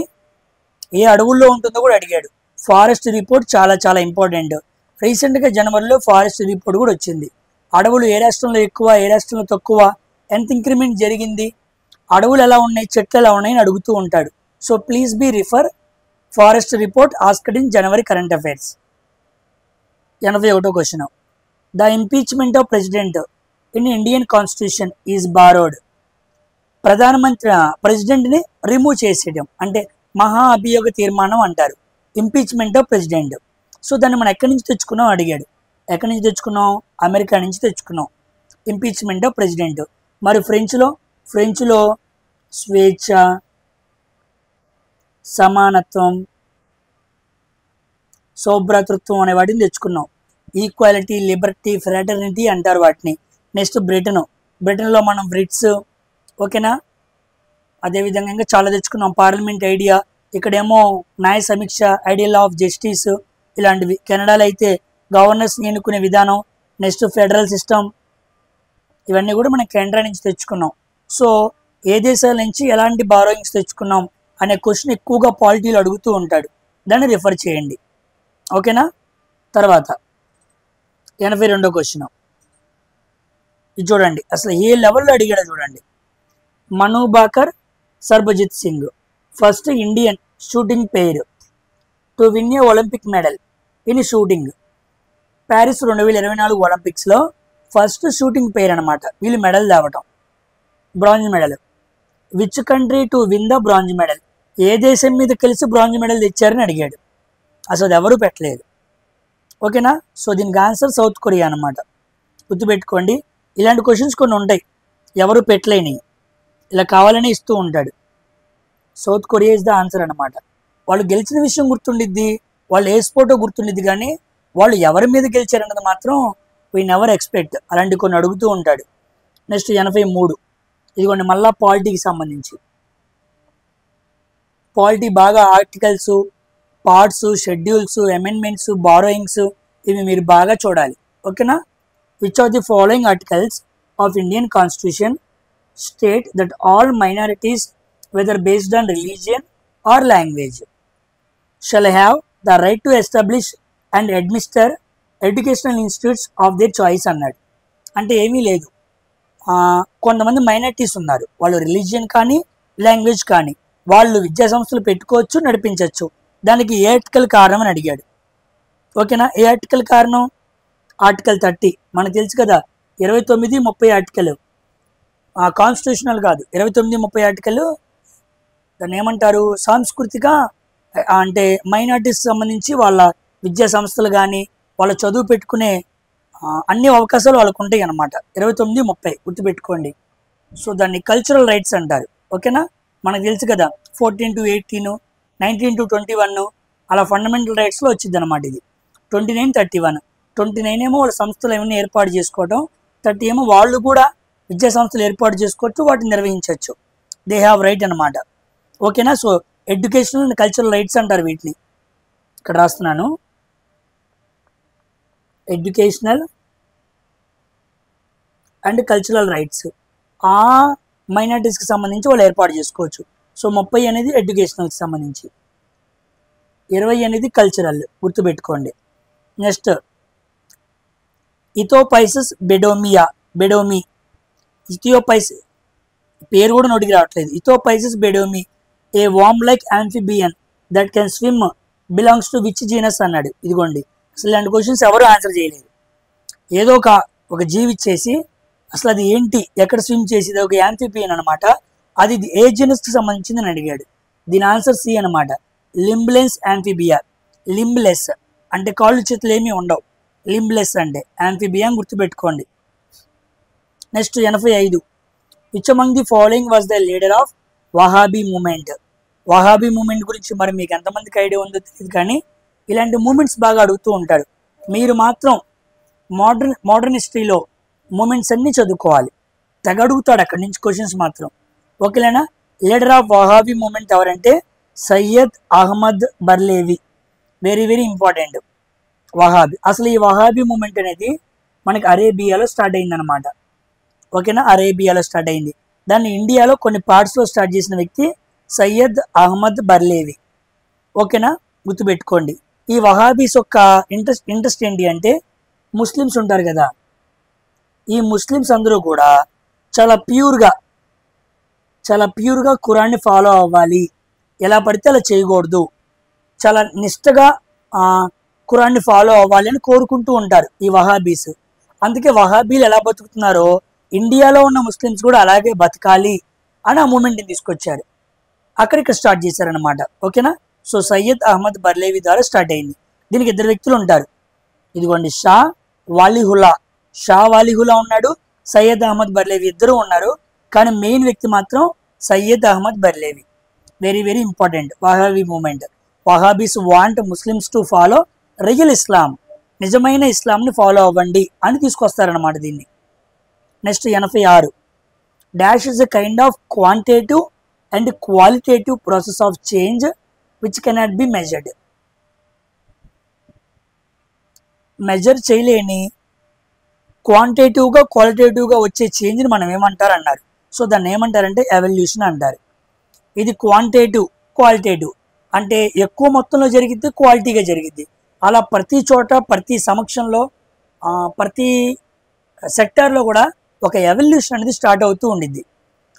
ఏ అడవుల్లో ఉంటుందో కూడా అడిగాడు. ఫారెస్ట్ రిపోర్ట్ చాలా చాలా ఇంపార్టెంట్. రీసెంట్గా జనవరిలో ఫారెస్ట్ రిపోర్ట్ కూడా వచ్చింది. అడవులు ఏ రాష్ట్రంలో ఎక్కువ, ఏ రాష్ట్రంలో తక్కువ, ఎంత ఇంక్రిమెంట్ జరిగింది, అడవులు ఎలా ఉన్నాయి, చెట్లు ఎలా ఉన్నాయని అడుగుతూ ఉంటాడు. So please be refer forest report asked in January current affairs. 81వ question, the impeachment of president in Indian constitution is borrowed. ప్రెసిడెంట్ని రిమూవ్ చేసేయడం అంటే మహా అభియోగ తీర్మానం అంటారు, ఇంపీచ్మెంట్ ఆఫ్ ప్రెసిడెంట్. సో దాన్ని మనం ఎక్కడి నుంచి తెచ్చుకున్నాం అడిగాడు. ఎక్కడి నుంచి తెచ్చుకున్నాం? అమెరికా నుంచి తెచ్చుకున్నాం ఇంపీచ్మెంట్ ఆఫ్ ప్రెసిడెంట్. మరి ఫ్రెంచ్లో స్వేచ్ఛ, సమానత్వం, సౌభ్రాతృత్వం అనే వాటిని తెచ్చుకున్నాం. ఈక్వాలిటీ, లిబర్టీ, ఫ్రాటర్నిటీ అంటారు వాటిని. నెక్స్ట్ బ్రిటన్లో మనం బ్రిట్స్. ఓకేనా. అదేవిధంగా ఇంకా చాలా తెచ్చుకున్నాం. పార్లమెంట్ ఐడియా, ఇక్కడేమో న్యాయ సమీక్ష, ఐడియల్ ఆఫ్ జస్టిస్, ఇలాంటివి. కెనడాలో అయితే గవర్నర్స్ని ఎన్నుకునే విధానం. Next federal system. ఇవన్నీ కూడా మనం కెనడా నుంచి తెచ్చుకున్నాం. సో ఏ దేశాల నుంచి ఎలాంటి బారోయింగ్స్ తెచ్చుకున్నాం అనే క్వశ్చన్ ఎక్కువగా పాలిటీలో అడుగుతూ ఉంటాడు, దాన్ని రిఫర్ చేయండి. ఓకేనా. తర్వాత 82వ క్వశ్చన్, ఇది చూడండి అసలు ఏ లెవెల్లో అడిగాడో చూడండి. Manu Bhaker, Sarabjit Singh first Indian shooting pair to win a Olympic medal in shooting. Paris 2024 ఒలింపిక్స్లో ఫస్ట్ షూటింగ్ పెయిర్ అనమాట వీళ్ళు మెడల్ తేవటం, bronze medal. Which country to win the bronze medal, ఏ దేశం మీద కలిసి బ్రాంజ్ మెడల్ తెచ్చారని అడిగాడు. అసలు ఎవరు పెట్టలేదు. ఓకేనా. సో దీనికి ఆన్సర్ సౌత్ కొరియా అనమాట. గుర్తుపెట్టుకోండి. ఇలాంటి క్వశ్చన్స్ కొన్ని ఉంటాయి ఎవరు పెట్టలేని, ఇలా కావాలని ఇస్తూ ఉంటాడు. South Korea is the answer అనమాట. వాళ్ళు గెలిచిన విషయం గుర్తుండిద్ది, వాళ్ళు ఏ స్పోర్టో గుర్తుండిద్ది, కానీ వాళ్ళు ఎవరి మీద గెలిచారన్నది మాత్రం వీ నెవర్ ఎక్స్పెక్ట్. అలాంటి కొన్ని అడుగుతూ ఉంటాడు. నెక్స్ట్ 83, ఇదిగోండి మళ్ళా పాలిటీకి సంబంధించి. పాలిటీ బాగా articles, parts, schedules, amendments, borrowings ఇవి మీరు బాగా చూడాలి. ఓకేనా? Which of the following articles of Indian constitution state that all minorities whether based on religion or language shall have the right to establish and administer educational institutes of their choice అన్నాడు. అంటే ఏమీ లేదు, కొంతమంది minorities ఉన్నారు, వాళ్ళు religion కానీ language కానీ వాళ్ళు విద్యా సంస్థలు పెట్టుకోవచ్చు, నడిపించవచ్చు. దానికి ఏ ఆర్టికల్ కారణం అని అడిగాడు. ఓకేనా? ఏ ఆర్టికల్ కారణం? ఆర్టికల్ 30. మనకు తెలుసు కదా, 29, 30 ఆర్టికల్ కాన్స్టిట్యూషనల్ కాదు, 29, 30 ఆర్టికల్ దాన్ని ఏమంటారు, సాంస్కృతిక, అంటే మైనారిటీస్ సంబంధించి వాళ్ళ విద్యా సంస్థలు కానీ వాళ్ళ చదువు పెట్టుకునే అన్ని అవకాశాలు వాళ్ళకు ఉంటాయి అన్నమాట. 29, 30 గుర్తుపెట్టుకోండి. సో దాన్ని కల్చరల్ రైట్స్ అంటారు. ఓకేనా? మనకు తెలుసు కదా, 14 to 18, 19 to 21 అలా ఫండమెంటల్ రైట్స్లో వచ్చింది అనమాట. ఇది 29, 31. 29 ఏమో వాళ్ళ సంస్థలు ఏమైనా ఏర్పాటు చేసుకోవటం, 30 ఏమో వాళ్ళు కూడా విద్యా సంస్థలు ఏర్పాటు చేసుకోవచ్చు, వాటిని నిర్వహించవచ్చు. దే హ్యావ్ రైట్ అనమాట. ఓకేనా? So educational and cultural rights అంటారు వీటిని. ఇక్కడ రాస్తున్నాను, ఎడ్యుకేషనల్ అండ్ కల్చరల్ రైట్స్ ఆ మైనారిటీస్కి సంబంధించి వాళ్ళు ఏర్పాటు చేసుకోవచ్చు. సో 30 అనేది ఎడ్యుకేషనల్కి సంబంధించి, 20 అనేది కల్చరల్, గుర్తుపెట్టుకోండి. నెక్స్ట్ ఇథోపైసస్ బెడోమి, ఇథియోపైస్ పేరు కూడా నోటికి రావట్లేదు. Ichthyophis beddomei a worm like amphibian that can swim belongs to which genus అన్నాడు. ఇదిగోండి, అసలు ఇలాంటి క్వశ్చన్స్ ఎవరు ఆన్సర్ చేయలేదు. ఏదో ఒక జీవి ఇచ్చేసి అసలు అది ఏంటి, ఎక్కడ స్విమ్ చేసేది, ఒక యాంఫిబియన్ అనమాట, అది ఏ జీనస్కి సంబంధించింది అని అడిగాడు. దీని ఆన్సర్ సి అనమాట, లింబ్లెస్ యాంఫిబియా. లింబ్లెస్ అంటే కాళ్ళు చేతులు ఏమీ ఉండవు, లింబ్లెస్ అంటే యాంఫిబియా గుర్తుపెట్టుకోండి. Next 85, which among the following was the leader of Wahabi movement. Wahabi movement గురించి మరి మీకు ఎంతమందికి ఐడియా ఉందో తెలియదు, కానీ ఇలాంటి మూమెంట్స్ బాగా అడుగుతూ ఉంటారు. మీరు మాత్రం మోడర్న్ హిస్టరీలో మూమెంట్స్ అన్నీ చదువుకోవాలి. తెగ అడుగుతాడు అక్కడి నుంచి క్వశ్చన్స్ మాత్రం. ఓకేనా? లీడర్ ఆఫ్ వహాబీ మూమెంట్ ఎవరంటే Syed Ahmad Barelvi. Very very important. Wahabi, అసలు ఈ వహాబీ మూమెంట్ అనేది మనకి అరేబియాలో స్టార్ట్ అయింది అనమాట. ఓకేనా? అరేబియాలో స్టార్ట్ అయింది. దాన్ని ఇండియాలో కొన్ని పార్ట్స్లో స్టార్ట్ చేసిన వ్యక్తి సయ్యద్ అహ్మద్ బర్లేవి. ఓకేనా? గుర్తుపెట్టుకోండి. ఈ వహాబీస్ యొక్క ఇంట్రెస్ట్ ఏంటి అంటే, ముస్లిమ్స్ ఉంటారు కదా, ఈ ముస్లిమ్స్ అందరూ కూడా చాలా ప్యూర్గా ఖురాన్ని ఫాలో అవ్వాలి, ఎలా పడితే అలా చేయకూడదు, చాలా నిష్టగా ఖురాన్ని ఫాలో అవ్వాలి అని కోరుకుంటూ ఉంటారు ఈ వహాబీస్. అందుకే వహాబీలు ఎలా బతుకుతున్నారో ఇండియాలో ఉన్న ముస్లిమ్స్ కూడా అలాగే బతకాలి అని ఆ మూమెంట్ని తీసుకొచ్చారు. ఇక్కడ స్టార్ట్ చేశారనమాట. ఓకేనా? సో సయ్యద్ అహ్మద్ బర్లేవి ద్వారా స్టార్ట్ అయింది. దీనికి 2 వ్యక్తులు ఉంటారు. ఇదిగోండి, షా వాలిహులా ఉన్నాడు, సయ్యద్ అహ్మద్ బర్లేవి, ఇద్దరు ఉన్నారు. కానీ మెయిన్ వ్యక్తి మాత్రం Syed Ahmad Barelvi. Very very important. Wahabi movement. Wahabis want Muslims to follow real Islam, నిజమైన ఇస్లాంని ఫాలో అవ్వండి అని తీసుకొస్తారనమాట దీన్ని. Next 86, dash is a kind of quantitative and qualitative process of change which cannot be measured. Measure చేయలేని క్వాంటిటేటివ్గా క్వాలిటేటివ్గా వచ్చే చేంజ్ని మనం ఏమంటారు అన్నారు. సో దాన్ని ఏమంటారంటే ఎవల్యూషన్ అంటారు. ఇది క్వాలిటేటివ్ అంటే ఎక్కువ మొత్తంలో జరిగిద్ది, క్వాలిటీగా జరిగిద్ది. అలా ప్రతి చోట, ప్రతి సమక్షంలో, ప్రతి సెక్టార్లో కూడా ఒక ఎవల్యూషన్ అనేది స్టార్ట్ అవుతూ ఉండిద్ది.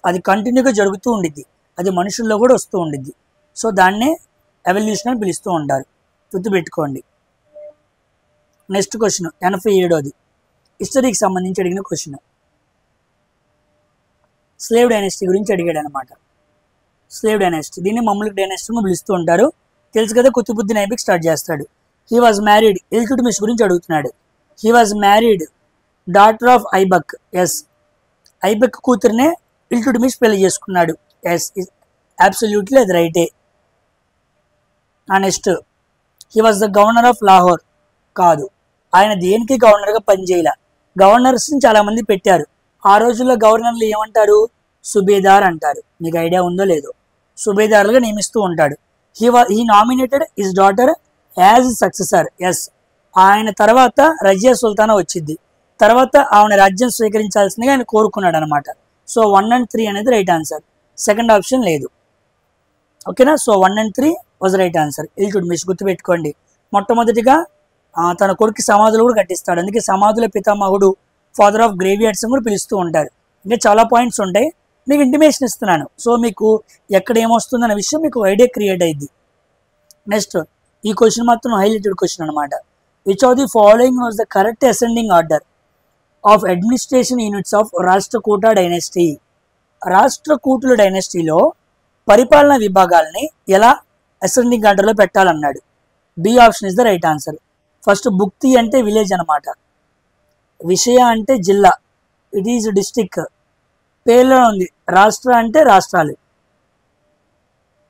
అది కంటిన్యూగా జరుగుతూ ఉండిద్ది. అది మనుషుల్లో కూడా వస్తూ ఉండిద్ది. సో దాన్నే ఎవల్యూషన్ అని పిలుస్తూ ఉంటారు. గుర్తుపెట్టుకోండి. నెక్స్ట్ క్వశ్చన్ 87, హిస్టరీకి సంబంధించి అడిగిన క్వశ్చన్. స్లేవ్ డైనాసిటీ గురించి అడిగాడు అనమాట. స్లేవ్ డైనాసిటీ, దీన్ని మమ్లుక్ డైనాసిటీని పిలుస్తూ ఉంటారు. తెలుసు కదా, కుతుబుద్దీన్ ఐబక్ స్టార్ట్ చేస్తాడు. హీ వాజ్ మ్యారీడ్, ఇల్తుట్మిష్ గురించి అడుగుతున్నాడు. He was married daughter of Aibak. Yes, Aibak కూతురునే ఇల్తుట్మిష్ పెళ్లి చేసుకున్నాడు. ఎస్, అబ్సల్యూట్లీ అది రైటే. Next, he was the governor of Lahore. కాదు, ఆయన దేనికి గవర్నర్గా పనిచేయాల. గవర్నర్స్ని చాలామంది పెట్టారు. ఆ రోజుల్లో గవర్నర్లు ఏమంటారు? సుబేదార్ అంటారు. మీకు ఐడియా ఉందో లేదో, సుబేదార్లుగా నియమిస్తూ ఉంటాడు. He nominated his daughter as successor. Yes, ఆయన తర్వాత రజియా సుల్తానా వచ్చింది. తర్వాత ఆమె రాజ్యం స్వీకరించాల్సిందిగా ఆయన కోరుకున్నాడు అనమాట. సో 1 and 3 అనేది రైట్ ఆన్సర్. సెకండ్ ఆప్షన్ లేదు. ఓకేనా? So 1 and 3 was right answer. Iltutmish గుర్తుపెట్టుకోండి. మొట్టమొదటిగా తన కొడుకు సమాధులు కూడా కట్టిస్తాడు. అందుకే సమాధుల పితామహుడు, ఫాదర్ ఆఫ్ గ్రేవ్యార్డ్స్ కూడా పిలుస్తూ ఉంటారు. ఇంకా చాలా పాయింట్స్ ఉంటాయి, మీకు ఇంటిమేషన్ ఇస్తున్నాను. సో మీకు ఎక్కడ ఏమొస్తుందన్న విషయం మీకు ఐడియా క్రియేట్ అయ్యింది. నెక్స్ట్, ఈ క్వశ్చన్ మాత్రం హైలైటెడ్ క్వశ్చన్ అనమాట. Which of the following was the correct ascending order of administration units of Rashtrakuta dynasty? రాష్ట్రకూటుల డైనెస్టీలో పరిపాలనా విభాగాల్ని ఎలా అసెండింగ్ ఆర్డర్లో పెట్టాలన్నాడు. B option is the right answer. First, భుక్తి అంటే విలేజ్ అనమాట. విషయ అంటే జిల్లా, ఇట్ ఈజ్ డిస్టిక్. పేర్లో ఉంది రాష్ట్ర అంటే రాష్ట్రాలు.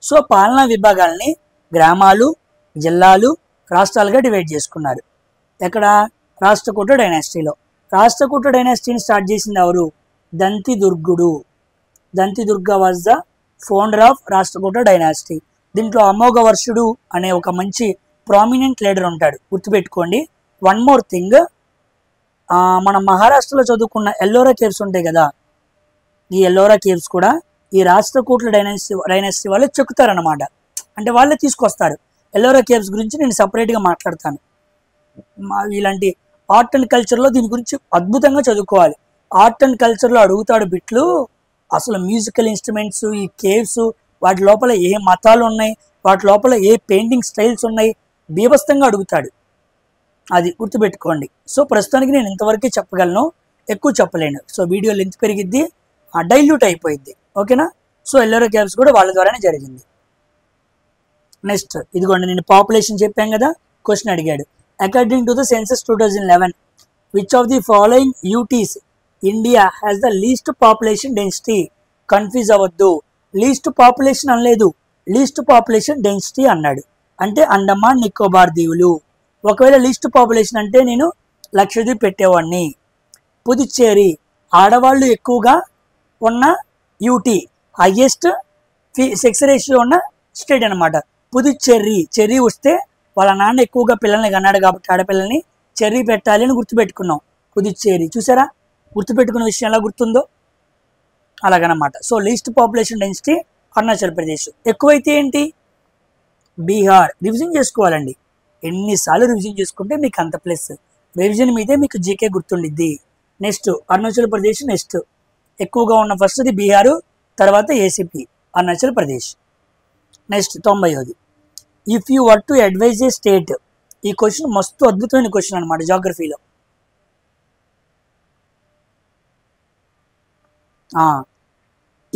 సో పాలనా విభాగాల్ని గ్రామాలు, జిల్లాలు, రాష్ట్రాలుగా డివైడ్ చేసుకున్నారు. ఎక్కడ? రాష్ట్రకూట డైనాసిటీలో. రాష్ట్రకూట డైనాసిటీని స్టార్ట్ చేసింది ఎవరు? దంతిదుర్గుడు. Dantidurga was the founder of Rashtrakuta dynasty. దీంట్లో అమోఘవర్షుడు అనే ఒక మంచి ప్రామినెంట్ లీడర్ ఉంటాడు, గుర్తుపెట్టుకోండి. వన్ మోర్ థింగ్, మనం మహారాష్ట్రలో చదువుకున్న ఎల్లోరా కేవ్స్ ఉంటాయి కదా, ఈ ఎల్లోరా కేవ్స్ కూడా ఈ రాష్ట్రకూట్ల డైనాసిటీ వాళ్ళు చెక్కుతారనమాట. అంటే వాళ్ళే తీసుకొస్తారు. ఎల్లోరా కేవ్స్ గురించి నేను సపరేట్గా మాట్లాడతాను. ఇలాంటి ఆర్ట్ అండ్ కల్చర్లో దీని గురించి అద్భుతంగా చదువుకోవాలి. ఆర్ట్ అండ్ కల్చర్లో అడుగుతాడు బిట్లు, అసలు మ్యూజికల్ ఇన్స్ట్రుమెంట్స్, ఈ కేవ్స్, వాటి లోపల ఏ మతాలు ఉన్నాయి, వాటి లోపల ఏ పెయింటింగ్ స్టైల్స్ ఉన్నాయి, బీభత్సంగా అడుగుతాడు. అది గుర్తుపెట్టుకోండి. సో ప్రస్తుతానికి నేను ఇంతవరకే చెప్పగలను, ఎక్కువ చెప్పలేను. సో వీడియో లెంత్ పెరిగిద్ది, డైల్యూట్ అయిపోయింది. ఓకేనా? సో ఎల్లోరా కేవ్స్ కూడా వాళ్ళ ద్వారానే జరిగింది. నెక్స్ట్, ఇదిగోండి, నేను పాపులేషన్ చెప్పాను కదా, క్వశ్చన్ అడిగాడు. According to the census 2011, which of the following UTs India has the least population density? Confuse అవ్వద్దు, లీస్ట్ పాపులేషన్ అనలేదు, లీస్ట్ పాపులేషన్ డెన్సిటీ అన్నాడు. అంటే అండమాన్ నికోబార్ దీవులు. ఒకవేళ లీస్ట్ పాపులేషన్ అంటే నేను లక్షద్వీప్ పెట్టేవాడిని. పుదుచ్చేరి ఆడవాళ్ళు ఎక్కువగా ఉన్న యూటీ, హైయెస్ట్ సెక్స్ రేషియో ఉన్న స్టేట్ అనమాట పుదుచ్చేరి. చెర్రీ వస్తే వాళ్ళ నాన్న ఎక్కువగా పిల్లల్ని కన్నాడు కాబట్టి ఆడపిల్లల్ని చెర్రీ పెట్టాలి అని గుర్తుపెట్టుకున్నాం. పుదుచ్చేరి చూసారా, గుర్తుపెట్టుకున్న విషయం ఎలా గుర్తుందో అలాగనమాట. So least population density Arunachal Pradesh. ఎక్కువైతే ఏంటి? బీహార్. రివిజన్ చేసుకోవాలండి, ఎన్నిసార్లు రివిజన్ చేసుకుంటే మీకు అంత ప్లస్. రివిజన్ మీదే మీకు జీకే గుర్తుండిద్ది. నెక్స్ట్ అరుణాచల్ ప్రదేశ్. నెక్స్ట్ ఎక్కువగా ఉన్న ఫస్ట్ది బీహారు, తర్వాత ఏసీపీ, అరుణాచల్ ప్రదేశ్. నెక్స్ట్ 90ది. If you were to advise a state. ఈ క్వశ్చన్ మస్తు అద్భుతమైన క్వశ్చన్ అనమాట జాగ్రఫీలో.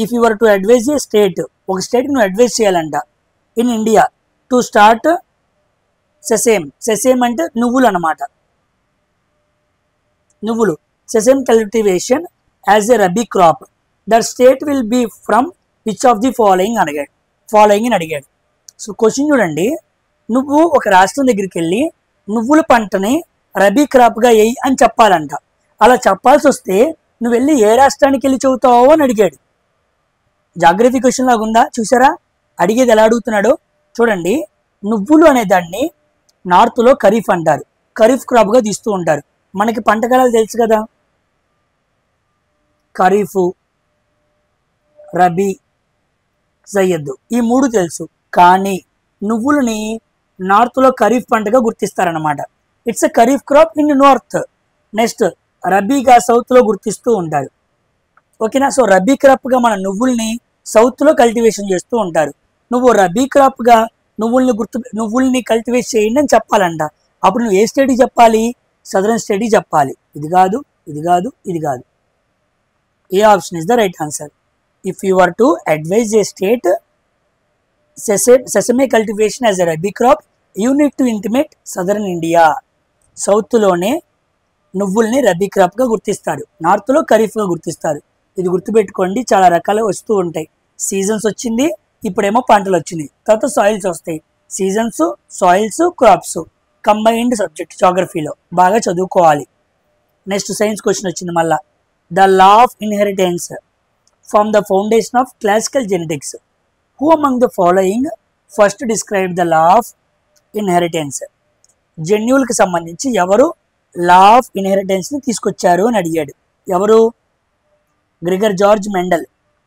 If you were to advise a state, ఒక స్టేట్కి నువ్వు అడ్వైజ్ చేయాలంట in India to start sesame. Sesame అంటే నువ్వులు అనమాట, నువ్వులు. Sesame cultivation as a rabi crop. That state will be from which of the following అడిగాడు. ఫాలోయింగ్ అని అడిగాడు. సో క్వశ్చన్ చూడండి, నువ్వు ఒక రాష్ట్రం దగ్గరికి వెళ్ళి నువ్వుల పంటని రబీ క్రాప్గా వేయి అని చెప్పాలంట. అలా చెప్పాల్సి వస్తే నువ్వు వెళ్ళి ఏ రాష్ట్రానికి వెళ్ళి చదువుతావో అని అడిగాడు. జాగ్రఫీ క్వశ్చన్ లాగా ఉందా? చూసారా అడిగేది ఎలా అడుగుతున్నాడో చూడండి. నువ్వులు అనే దాన్ని నార్త్లో ఖరీఫ్ అంటారు, ఖరీఫ్ క్రాప్గా తీస్తూ ఉంటారు. మనకి పంట కాలాలు తెలుసు కదా, ఖరీఫ్, రబీ, జయ్యద్, ఈ మూడు తెలుసు. కానీ నువ్వులని నార్త్లో ఖరీఫ్ పంటగా గుర్తిస్తారనమాట. It's a kharif crop in north. Next రబీగా సౌత్లో గుర్తిస్తూ ఉంటారు. ఓకేనా? సో రబీ క్రాప్గా మన నువ్వుల్ని సౌత్లో కల్టివేషన్ చేస్తూ ఉంటారు. నువ్వు రబీ క్రాప్గా నువ్వుల్ని కల్టివేట్ చేయండి అని చెప్పాలంట. అప్పుడు నువ్వు ఏ స్టేట్కి చెప్పాలి? సదరన్ స్టేట్కి చెప్పాలి. ఇది కాదు, ఇది కాదు, ఇది కాదు. A option is the right answer. If you are to advise a state sesame cultivation as a rabi crop, you need to intimate southern India. సౌత్లోనే నువ్వుల్ని రబీ క్రాప్గా గుర్తిస్తారు, నార్త్లో ఖరీఫ్గా గుర్తిస్తారు. ఇది గుర్తుపెట్టుకోండి, చాలా రకాలు వస్తూ ఉంటాయి. సీజన్స్ వచ్చింది, ఇప్పుడేమో పంటలు వచ్చినాయి, తర్వాత సాయిల్స్ వస్తాయి. Seasons, soils, crops combined subject జాగ్రఫీలో బాగా చదువుకోవాలి. నెక్స్ట్ సైన్స్ క్వశ్చన్ వచ్చింది మళ్ళా. The law of inheritance from the foundation of classical genetics. Who among the following first describe the law of inheritance? జన్యువులకు సంబంధించి ఎవరు లా ఆఫ్ ఇన్హెరిటెన్స్ని తీసుకొచ్చారు అని అడిగాడు. ఎవరు? Gregor George Mendel.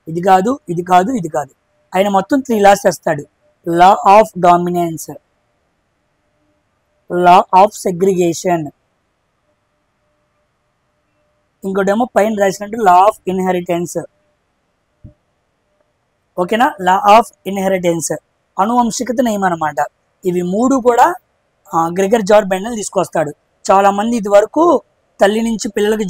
ఇది కాదు, ఇది కాదు, ఇది కాదు. ఆయన మొత్తం 3 లాస్ తెస్తాడు. Law of dominance, law of segregation, ఇంకోటేమో పైన రాసినట్టు లా ఆఫ్ ఇన్హెరిటెన్స్. ఓకేనా? లా ఆఫ్ ఇన్హెరిటెన్స్ అనువంశికత నియమం అనమాట. ఇవి 3 కూడా గ్రెగర్ జార్జ్ మెండల్ తీసుకొస్తాడు. చాలా మంది ఇది వరకు తల్లి నుంచి పిల్లలకి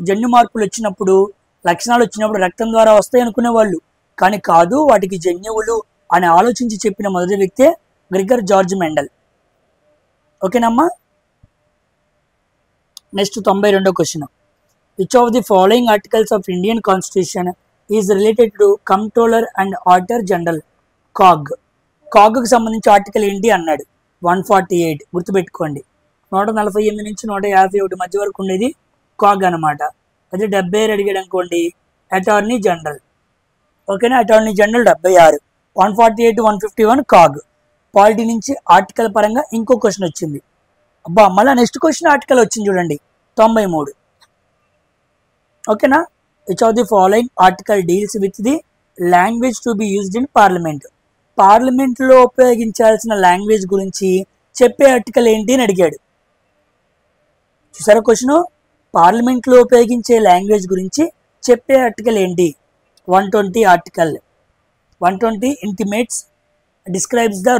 జన్యు మార్పులు వచ్చినప్పుడు, లక్షణాలు వచ్చినప్పుడు రక్తం ద్వారా వస్తాయి అనుకునేవాళ్ళు. కానీ కాదు, వాటికి జన్యువులు అని ఆలోచించి చెప్పిన మొదటి వ్యక్తే గ్రెగర్ జార్జ్ మెండల్. ఓకేనమ్మా? నెక్స్ట్ 92వ question. Which of the following articles of Indian constitution is related to controller and auditor general CAG? కాగ్కి సంబంధించి ఆర్టికల్ ఏంటి అన్నాడు. 148 గుర్తుపెట్టుకోండి. 148 నుంచి 151 మధ్య వరకు ఉండేది కాగ్ అనమాట. అదే 76 అడిగాడు అనుకోండి, అటార్నీ జనరల్. ఓకేనా? Attorney general 76, 148, 151 CAG. పాలిటీ నుంచి ఆర్టికల్ పరంగా ఇంకో క్వశ్చన్ వచ్చింది. అబ్బా, మళ్ళీ నెక్స్ట్ క్వశ్చన్ ఆర్టికల్ వచ్చింది చూడండి, 93. ఓకేనా? Which of the following article deals with the language to be used in parliament? పార్లమెంట్లో ఉపయోగించాల్సిన లాంగ్వేజ్ గురించి చెప్పే ఆర్టికల్ ఏంటి అని అడిగాడు. చూసారా క్వశ్చన్? పార్లమెంట్లో ఉపయోగించే లాంగ్వేజ్ గురించి చెప్పే ఆర్టికల్ ఏంటి? 120 article. 120 intimates describes the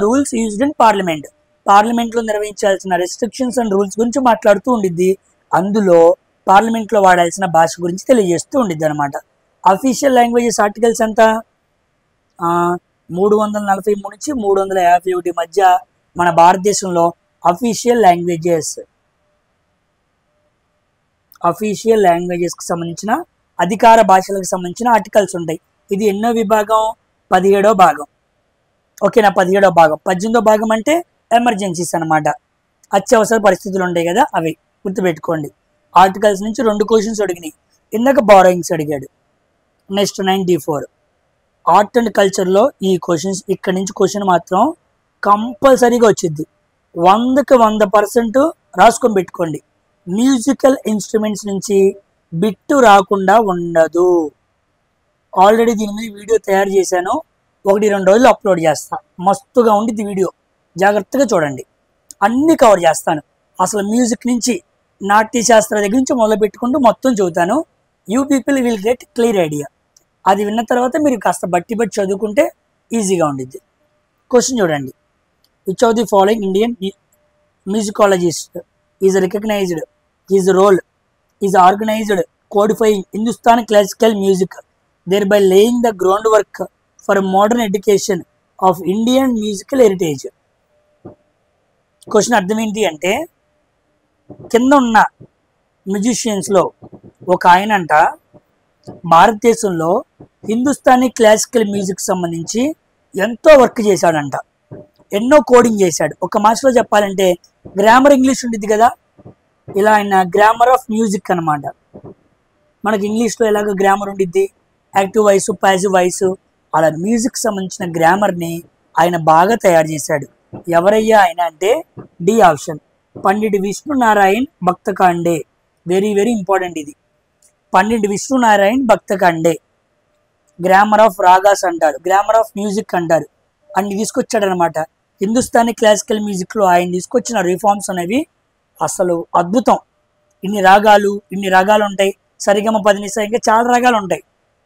rules used in parliament. పార్లమెంట్లో నిర్వహించాల్సిన రెస్ట్రిక్షన్స్ అండ్ రూల్స్ గురించి మాట్లాడుతూ ఉండిద్ది. అందులో పార్లమెంట్లో వాడాల్సిన భాష గురించి తెలియజేస్తూ ఉండిద్ది అనమాట. అఫీషియల్ లాంగ్వేజెస్ ఆర్టికల్స్ ఎంత? 343 నుంచి 351 మధ్య మన భారతదేశంలో అఫీషియల్ లాంగ్వేజెస్కి సంబంధించిన అధికార భాషలకు సంబంధించిన ఆర్టికల్స్ ఉంటాయి. ఇది ఎన్నో విభాగం? 17వ భాగం. ఓకేనా? 17వ భాగం. 18వ భాగం అంటే ఎమర్జెన్సీస్ అనమాట, అత్యవసర పరిస్థితులు ఉంటాయి కదా, అవి గుర్తుపెట్టుకోండి. ఆర్టికల్స్ నుంచి 2 క్వశ్చన్స్ అడిగినాయి. ఇందాక బారోయింగ్స్ అడిగాడు. నెక్స్ట్ 94 ఆర్ట్ అండ్ కల్చర్లో ఈ క్వశ్చన్స్, ఇక్కడ నుంచి క్వశ్చన్ మాత్రం కంపల్సరీగా వచ్చింది. 100కి 100% రాసుకొని పెట్టుకోండి. మ్యూజికల్ ఇన్స్ట్రుమెంట్స్ నుంచి బిట్టు రాకుండా ఉండదు. ఆల్రెడీ దీని మీద వీడియో తయారు చేశాను, 1-2 రోజులు అప్లోడ్ చేస్తా. మస్తుగా ఉండిద్ది వీడియో, జాగ్రత్తగా చూడండి. అన్నీ కవర్ చేస్తాను. అసలు మ్యూజిక్ నుంచి నాట్య శాస్త్ర దగ్గర నుంచి మొదలు పెట్టుకుంటూ మొత్తం చెబుతాను. You people will get clear idea. అది విన్న తర్వాత మీరు కాస్త బట్టి చదువుకుంటే ఈజీగా ఉండిద్ది. క్వశ్చన్ చూడండి. Which of the following Indian musicologist is recognised, his role is organised codifying Hindustan classical music, there by laying the ground work for modern education of Indian musical heritage? Question అర్థం ఏంటి అంటే, కింద ఉన్న మ్యూజిషియన్స్లో ఒక ఆయనంట భారతదేశంలో హిందుస్థానీ క్లాసికల్ మ్యూజిక్ సంబంధించి ఎంతో work చేశాడంట, ఎన్నో కోడింగ్ చేశాడు. ఒక మాటలో చెప్పాలంటే గ్రామర్ ఇంగ్లీష్ ఉండిద్ది కదా, ఇలా ఆయన గ్రామర్ ఆఫ్ మ్యూజిక్ అనమాట. మనకి ఇంగ్లీష్లో ఎలాగ గ్రామర్ ఉండిద్ది, యాక్టివ్ వాయిస్, ప్యాసివ్ వాయిస్, అలా మ్యూజిక్ సంబంధించిన గ్రామర్ని ఆయన బాగా తయారు చేశాడు. ఎవరయ్యా ఆయన అంటే D option, Pandit Vishnu Narayan Bhatkhande. Very very important ఇది. పండిట్ విష్ణునారాయణ్ భక్తకాండే. గ్రామర్ ఆఫ్ రాగాస్ అంటారు, గ్రామర్ ఆఫ్ మ్యూజిక్ అంటారు. అన్ని తీసుకొచ్చాడు అనమాట. హిందుస్థానీ క్లాసికల్ మ్యూజిక్లో ఆయన తీసుకొచ్చిన రిఫార్మ్స్ అనేవి అసలు అద్భుతం. ఇన్ని రాగాలు ఉంటాయి. సరిగమ పదినిస, ఇంకా చాలా రాగాలు ఉంటాయి.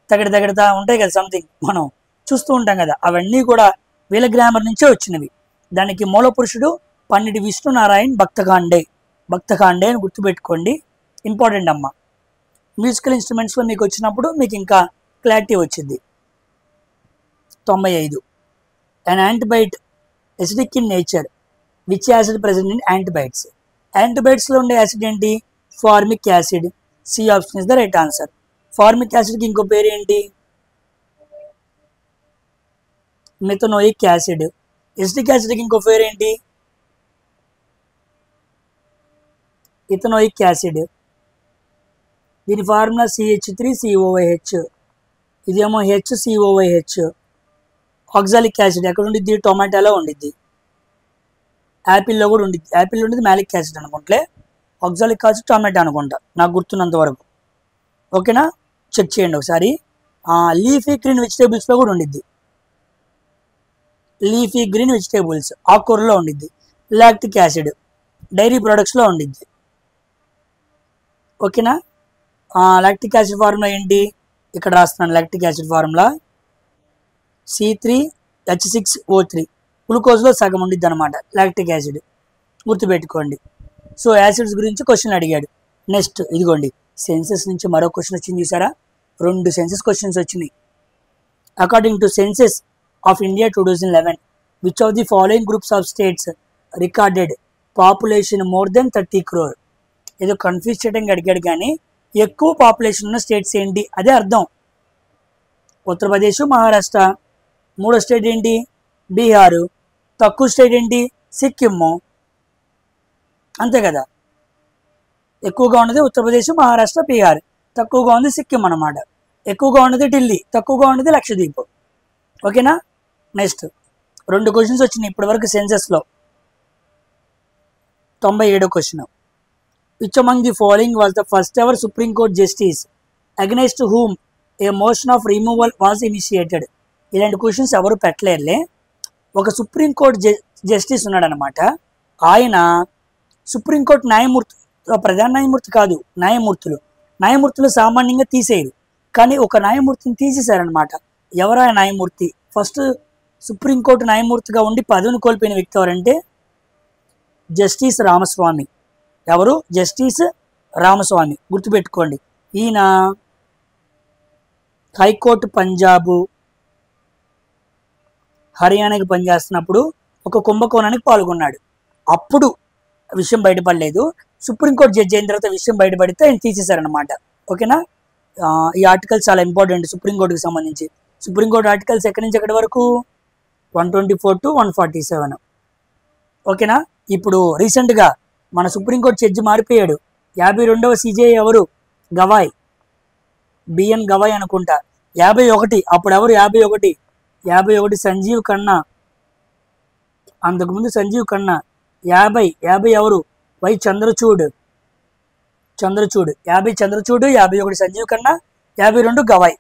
తగడతా ఉంటాయి కదా, సంథింగ్ మనం చూస్తూ ఉంటాం కదా, అవన్నీ కూడా వీళ్ళ గ్రామర్ నుంచే వచ్చినవి. దానికి మూల పురుషుడు పండిట్ విష్ణునారాయణ్ భక్తకాండే అని గుర్తుపెట్టుకోండి, ఇంపార్టెంట్ అమ్మ. మ్యూజికల్ ఇన్స్ట్రుమెంట్స్లో మీకు వచ్చినప్పుడు మీకు ఇంకా క్లారిటీ వచ్చింది. 95 an antibiotic acidic in nature, which acid present in antibiotics? యాంటీబయాటిక్స్లో ఉండే యాసిడ్ ఏంటి? Formic acid. C option is the right answer. Formic యాసిడ్కి ఇంకో పేరు ఏంటి? Methanoic acid. ఎసిటిక్ యాసిడ్కి ఇంకో పేరు ఏంటి? Ethanoic acid. దీని ఫార్ములా CH3COOH, ఇదేమో HCOOH. ఆక్సాలిక్ యాసిడ్ ఎక్కడ ఉండిద్ది? టొమాటోలో ఉండిద్ది, యాపిల్లో కూడా ఉండిద్ది. యాపిల్ ఉండేది మ్యాలిక్ యాసిడ్ అనుకుంటే, ఆక్సాలిక్ యాసిడ్ టొమాటో అనుకుంటా నాకు గుర్తున్నంత వరకు. ఓకేనా, చెక్ చేయండి ఒకసారి. లీఫీ గ్రీన్ వెజిటేబుల్స్లో కూడా ఉండిద్ది, లీఫీ గ్రీన్ వెజిటేబుల్స్ ఆకుకూరలో ఉండిద్ది. లాక్టిక్ యాసిడ్ డైరీ ప్రొడక్ట్స్లో ఉండిద్ది. ఓకేనా, లాక్టిక్ యాసిడ్ ఫార్ములా ఏంటి? ఇక్కడ రాస్తున్నాను. Lactic acid formula C3H6O3. గ్లూకోజ్లో సగం ఉండిద్ది అనమాట లాక్టిక్ యాసిడ్, గుర్తుపెట్టుకోండి. సో యాసిడ్స్ గురించి క్వశ్చన్ అడిగాడు. నెక్స్ట్ ఇదిగోండి, సెన్సెస్ నుంచి మరో క్వశ్చన్ వచ్చింది చూసారా? 2 సెన్సెస్ క్వశ్చన్స్ వచ్చినాయి. According to census of India 2011, which of the following groups of states recorded population more than 30 crore? ఏదో కన్ఫ్యూజ్ చేయడానికి అడిగాడు, కానీ ఎక్కువ పాపులేషన్ ఉన్న స్టేట్స్ ఏంటి అదే అర్థం. ఉత్తరప్రదేశ్, మహారాష్ట్ర. మూడో స్టేట్ ఏంటి? బీహారు. తక్కువ స్టేట్ ఏంటి? సిక్కిము. అంతే కదా, ఎక్కువగా ఉన్నది ఉత్తరప్రదేశ్, మహారాష్ట్ర, బీహార్. తక్కువగా ఉంది సిక్కిం అన్నమాట. ఎక్కువగా ఉన్నది ఢిల్లీ, తక్కువగా ఉన్నది లక్షద్వీప్. ఓకేనా. నెక్స్ట్ 2 క్వశ్చన్స్ వచ్చినాయి ఇప్పటి వరకు సెన్సెస్లో. 97వ question, which among the following was the first ever supreme court justice against whom a motion of removal was initiated? ఇలాంటి క్వశ్చన్స్ ఎవరు పెట్టలేరులే. ఒక సుప్రీంకోర్టు జస్టిస్ ఉన్నాడనమాట. ఆయన సుప్రీంకోర్టు న్యాయమూర్తి, ప్రధాన న్యాయమూర్తి కాదు, న్యాయమూర్తులు సామాన్యంగా తీసేయరు, కానీ ఒక న్యాయమూర్తిని తీసేశారనమాట. ఎవరు ఆ న్యాయమూర్తి? ఫస్ట్ సుప్రీంకోర్టు న్యాయమూర్తిగా ఉండి పదవిని కోల్పోయిన వ్యక్తి ఎవరంటే జస్టిస్ రామస్వామి. ఎవరు? జస్టిస్ రామస్వామి, గుర్తుపెట్టుకోండి. ఈయన హైకోర్టు పంజాబ్, హర్యానాకి పనిచేస్తున్నప్పుడు ఒక కుంభకోణానికి పాల్గొన్నాడు. అప్పుడు విషయం బయటపడలేదు. సుప్రీంకోర్టు జడ్జి అయిన తర్వాత విషయం బయటపడితే ఆయన తీసేశారనమాట. ఓకేనా. ఈ ఆర్టికల్ చాలా ఇంపార్టెంట్ సుప్రీంకోర్టుకి సంబంధించి. సుప్రీంకోర్టు ఆర్టికల్స్ ఎక్కడి నుంచి ఎక్కడి వరకు? 124 to 147. ఓకేనా. ఇప్పుడు రీసెంట్గా మన సుప్రీంకోర్టు జడ్జి మారిపోయాడు. 52వ CJI ఎవరు? గవాయ్, బిఎన్ గవాయ్ అనుకుంటా. 51 అప్పుడు ఎవరు? 51 సంజీవ్ ఖన్నా. అంతకుముందు సంజీవ్ ఖన్నా. 50 ఎవరు? వై చంద్రచూడ్. 50 చంద్రచూడ్, 51 సంజీవ్ ఖన్నా, 52 గవాయ్.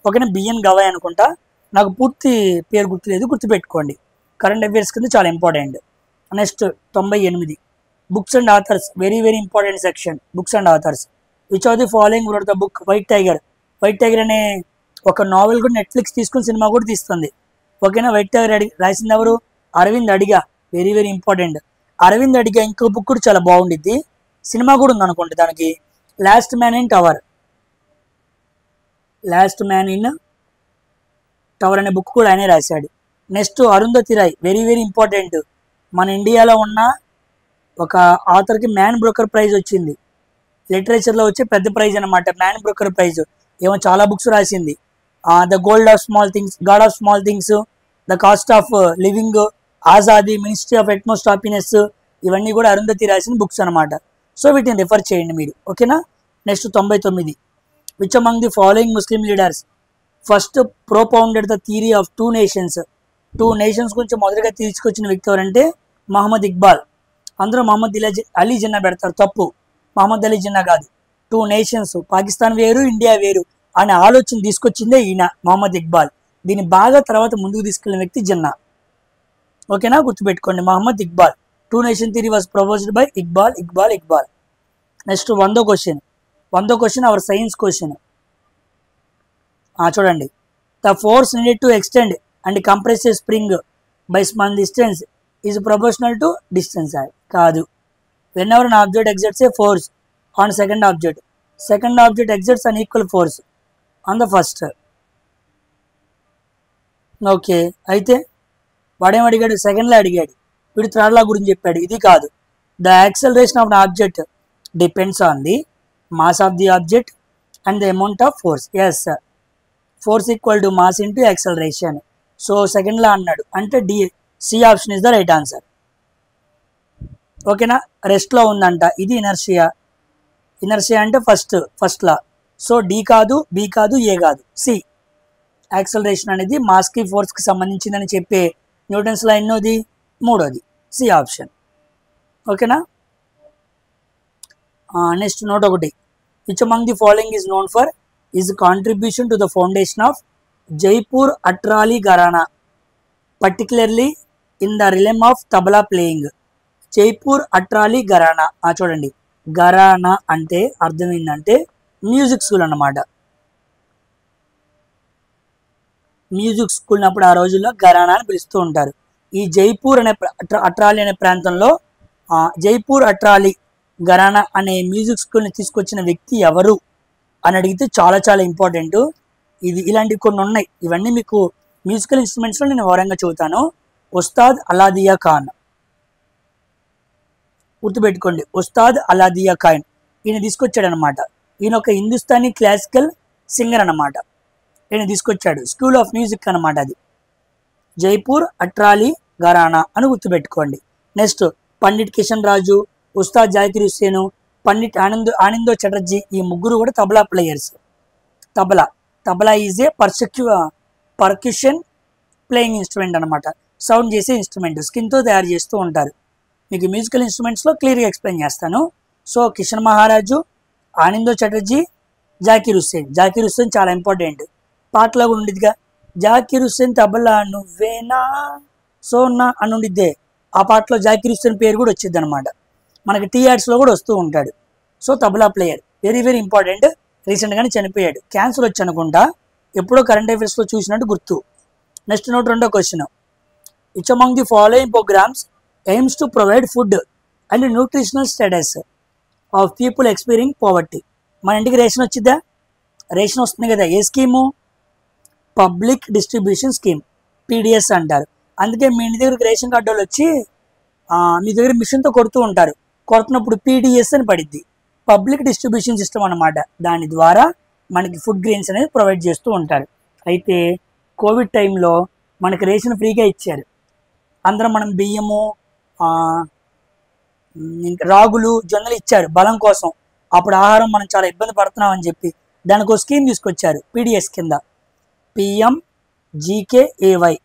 ఓకేనా, బిఎన్ గవాయ్ అనుకుంటా. నాకు పూర్తి పేరు గుర్తులేదు, గుర్తుపెట్టుకోండి. కరెంట్ అఫైర్స్ కింద చాలా important. Next 98, books and authors. Very important section, books and authors. Which of the following were the book white tiger? White tiger అనే ఒక నావెల్ కూడా నెట్ఫ్లిక్స్ తీసుకుని సినిమా కూడా తీస్తుంది. ఓకేనా. వైట్ టైగర్ రాసింది ఎవరు? అరవింద్ అడిగా. Very important. అరవింద్ అడిగా ఇంకో బుక్ కూడా చాలా బాగుండిద్ది, సినిమా కూడా ఉంది అనుకోండి దానికి. లాస్ట్ మ్యాన్ ఇన్ టవర్ అనే బుక్ కూడా ఆయనే రాశాడు. Next Arundhati Roy. Very important. మన ఇండియాలో ఉన్న ఒక ఆథర్కి మ్యాన్ బ్రోకర్ ప్రైజ్ వచ్చింది. లిటరేచర్లో వచ్చే పెద్ద ప్రైజ్ అనమాట మ్యాన్ బ్రోకర్ ప్రైజ్. ఏమో చాలా బుక్స్ రాసింది. The god of small things, the cost of living, Azadi, ministry of utmost happiness, ఇవన్నీ కూడా అరుంధతి రాసిన బుక్స్ అనమాట. సో వీటిని రిఫర్ చేయండి మీరు. ఓకేనా. Next 99, which among the following Muslim leaders first propounded the theory of 2 nations? 2 nations గురించి మొదటగా తీసుకొచ్చిన వ్యక్తి ఎవరంటే మహమ్మద్ ఇక్బాల్. అందరూ మహమ్మద్ అలీ జిన్నా పెడతారు, తప్పు. మహమ్మద్ అలీ జిన్నా కాదు. 2 nations, పాకిస్తాన్ వేరు, ఇండియా వేరు అనే ఆలోచన తీసుకొచ్చిందే ఈయన మహమ్మద్ ఇక్బాల్. దీన్ని బాగా తర్వాత ముందుకు తీసుకెళ్లిన వ్యక్తి జిన్నా. ఓకేనా, గుర్తుపెట్టుకోండి. Mohammad Iqbal. 2 nation theory was proposed by Iqbal. Next 100వ క్వశ్చన్ అవర్ సైన్స్ క్వశ్చన్. చూడండి. The force needed to extend and compress a spring by small distance is proportional to distance. కాదు. Whenever an object exerts a force on second object exerts an equal force on the first. Okay, అయితే వాడేం అడిగాడు? సెకండ్లో అడిగాడు. వీడు third law గురించి చెప్పాడు. ఇది కాదు. The acceleration of the object depends on the mass of the object and the amount of force. Yes, force equal to mass into acceleration. So second law అన్నాడు అంటే D C option is the right answer. ఓకేనా, రెస్ట్లో ఉందంట, ఇది inertia. Inertia అంటే first law. So D కాదు, B కాదు, A కాదు, సి. యాక్సలరేషన్ అనేది మాస్కి ఫోర్స్కి సంబంధించిందని చెప్పే న్యూటన్స్ లా ఎన్నోది, మూడోది, సి ఆప్షన్. ఓకేనా. నెక్స్ట్ నోట్ ఒకటి, which among the following is known for is contribution to the foundation of Jaipur Atrauli gharana particularly in the realm of tabla playing. Jaipur Atrauli gharana, చూడండి, ఘరానా అంటే అర్థం ఏంటంటే మ్యూజిక్ స్కూల్ అన్నమాట. మ్యూజిక్ స్కూల్ అప్పుడు ఆ రోజుల్లో ఘరానా అని పిలుస్తూ ఉంటారు. ఈ జైపూర్ అనే అట్రాలి అనే ప్రాంతంలో జైపూర్ అట్రాలి ఘరానా అనే మ్యూజిక్ స్కూల్ని తీసుకొచ్చిన వ్యక్తి ఎవరు అని అడిగితే చాలా చాలా ఇంపార్టెంట్. ఇది ఇలాంటివి కొన్ని ఉన్నాయి, ఇవన్నీ మీకు మ్యూజికల్ ఇన్స్ట్రుమెంట్స్లో నేను వివరంగా చెబుతాను. ఉస్తాద్ అలాదియా ఖాన్, గుర్తుపెట్టుకోండి, ఉస్తాద్ అలాదియా ఖాన్ ఈయన తీసుకొచ్చాడు అనమాట. ఈయన ఒక హిందుస్థానీ క్లాసికల్ సింగర్ అనమాట. ఈయన తీసుకొచ్చాడు, స్కూల్ ఆఫ్ మ్యూజిక్ అనమాట అది, జైపూర్ అట్రాలి ఘరానా అని గుర్తుపెట్టుకోండి. నెక్స్ట్ పండిట్ కిషన్ రాజు, ఉస్తాద్ జాకిర్ హుస్సేన్, పండిట్ ఆనందో చటర్జీ, ఈ ముగ్గురు కూడా tabla players. Tabla is a percussion playing instrument అనమాట, సౌండ్ చేసే ఇన్స్ట్రుమెంట్, స్కిన్తో తయారు చేస్తూ ఉంటారు. మీకు మ్యూజికల్ ఇన్స్ట్రుమెంట్స్లో క్లియర్గా ఎక్స్ప్లెయిన్ చేస్తాను. సో కిషన్ మహారాజు, ఆనందో చటర్జీ, జాకిర్ హుస్సేన్ చాలా ఇంపార్టెంట్. పాటలో కూడా ఉండిద్దిగా, జాకిర్ హుస్సేన్ తబలా నువ్వేనా సోనా అని ఉండిద్దే, ఆ పాటలో జాకిర్ హుస్సేన్ పేరు కూడా వచ్చింది అనమాట. మనకి టీ యాడ్స్లో కూడా వస్తూ ఉంటాడు. So tabla player very very important. రీసెంట్గానే చనిపోయాడు, క్యాన్సర్ వచ్చి అనుకుంటా, ఎప్పుడో కరెంట్ అఫైర్స్లో చూసినట్టు గుర్తు. నెక్స్ట్ నోట్, రెండో question, which among the following programs aims to provide food and nutritional status of people experiencing poverty. మన ఇంటికి రేషన్ వచ్చిద్దా, రేషన్ వస్తుంది కదా, ఏ scheme, public distribution scheme, PDS అంటారు. అందుకే మీ ఇంటి దగ్గరికి రేషన్ కార్డు వాళ్ళు వచ్చి మీ దగ్గర మిషన్తో కొడుతూ ఉంటారు, కొడుతున్నప్పుడు పీడిఎస్ అని పడిద్ది, పబ్లిక్ డిస్ట్రిబ్యూషన్ సిస్టమ్ అనమాట. దాని ద్వారా మనకి ఫుడ్ గ్రెయిన్స్ అనేది ప్రొవైడ్ చేస్తూ ఉంటారు. అయితే కోవిడ్ టైంలో మనకి రేషన్ ఫ్రీగా ఇచ్చారు. అందరం మనం బియ్యము, ఇంకా రాగులు, జొన్నలు ఇచ్చారు బలం కోసం. అప్పుడు ఆహారం మనం చాలా ఇబ్బంది పడుతున్నామని చెప్పి దానికి ఒక స్కీమ్ తీసుకొచ్చారు పీడిఎస్ కింద, PMGKAY,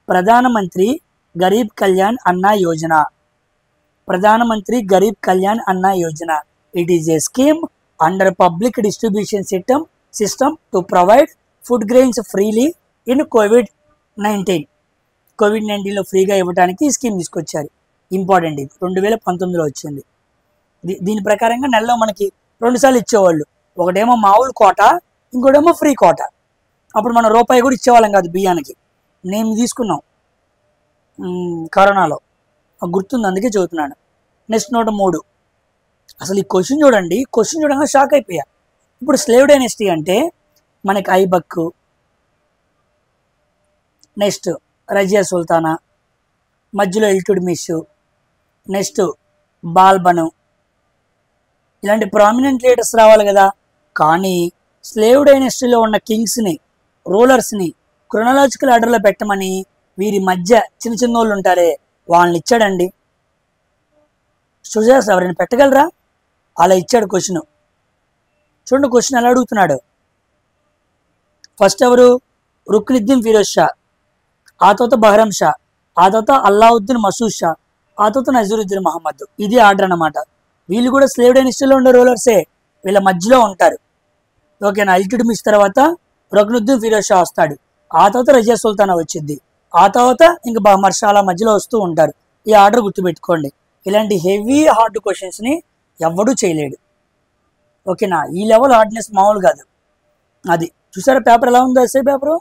ప్రధానమంత్రి గరీబ్ కళ్యాణ్ అన్నా యోజన. ప్రధానమంత్రి Garib Kalyan Anna Yojana, it is a scheme under public distribution system to provide food grains freely in కోవిడ్-19. కోవిడ్-19లో ఫ్రీగా ఇవ్వడానికి ఈ స్కీమ్ తీసుకొచ్చారు. ఇంపార్టెంట్, ఇది 2019లో వచ్చింది. దీని ప్రకారంగా నెలలో మనకి 2 సార్లు ఇచ్చేవాళ్ళు, ఒకటేమో మామూలు కోట, ఇంకోటేమో ఫ్రీ కోట. అప్పుడు మనం రూపాయి కూడా ఇచ్చేవాళ్ళం కాదు బియ్యానికి. నేను తీసుకున్నాం కరోనాలో, గుర్తుంది, అందుకే చదువుతున్నాను. నెక్స్ట్ నోట్ 3, అసలు ఈ క్వశ్చన్ చూడండి, క్వశ్చన్ చూడంగా షాక్ అయిపోయా. ఇప్పుడు స్లేవ్ డైనెస్టీ అంటే మనకి ఐబక్, నెక్స్ట్ రజియా సుల్తానా, మధ్యలో ఇల్టుడ్మిష్, నెక్స్ట్ బాల్బను, ఇలాంటి ప్రామినెంట్ లీడర్స్ రావాలి కదా. కానీ స్లేవ్ డైనెస్టీలో ఉన్న కింగ్స్ని, రూలర్స్ని క్రొనాలజికల్ ఆర్డర్లో పెట్టమని వీరి మధ్య చిన్న చిన్న వాళ్ళు ఉంటారే వాళ్ళని ఇచ్చాడండి. సుజాస్ ఎవరైనా పెట్టగలరా? అలా ఇచ్చాడు క్వశ్చన్. చూడండి క్వశ్చన్ ఎలా అడుగుతున్నాడు. ఫస్ట్ ఎవరు? రుక్నుద్దీన్ ఫిరోజ్ షా, ఆ తర్వాత బహ్రమ్ షా, ఆ తర్వాత అల్లావుద్దీన్ మసూద్ షా, ఆ తర్వాత నజరుద్దీన్ మహమ్మద్. ఇది ఆర్డర్ అన్నమాట. వీళ్ళు కూడా స్లేవ్ డైనెస్టీలో ఉండే రూలర్సే, వీళ్ళ మధ్యలో ఉంటారు. ఓకేనా. ఇల్టుడ్మిష్ తర్వాత రుక్నుద్దీన్ ఫిరోజ్ షా వస్తాడు, ఆ తర్వాత రజియా సుల్తానా వచ్చింది, ఆ తర్వాత ఇంకా బహ్మర్ షాల మధ్యలో వస్తూ ఉంటారు. ఈ ఆర్డర్ గుర్తుపెట్టుకోండి. ఇలాంటి హెవీ హార్డ్ క్వశ్చన్స్ని ఎవడూ చేయలేడు. ఓకేనా. ఈ లెవెల్ హార్డ్నెస్ మామూలు కాదు. అది చూసారా పేపర్ ఎలా ఉందో, ఎస్ఐ పేపరు.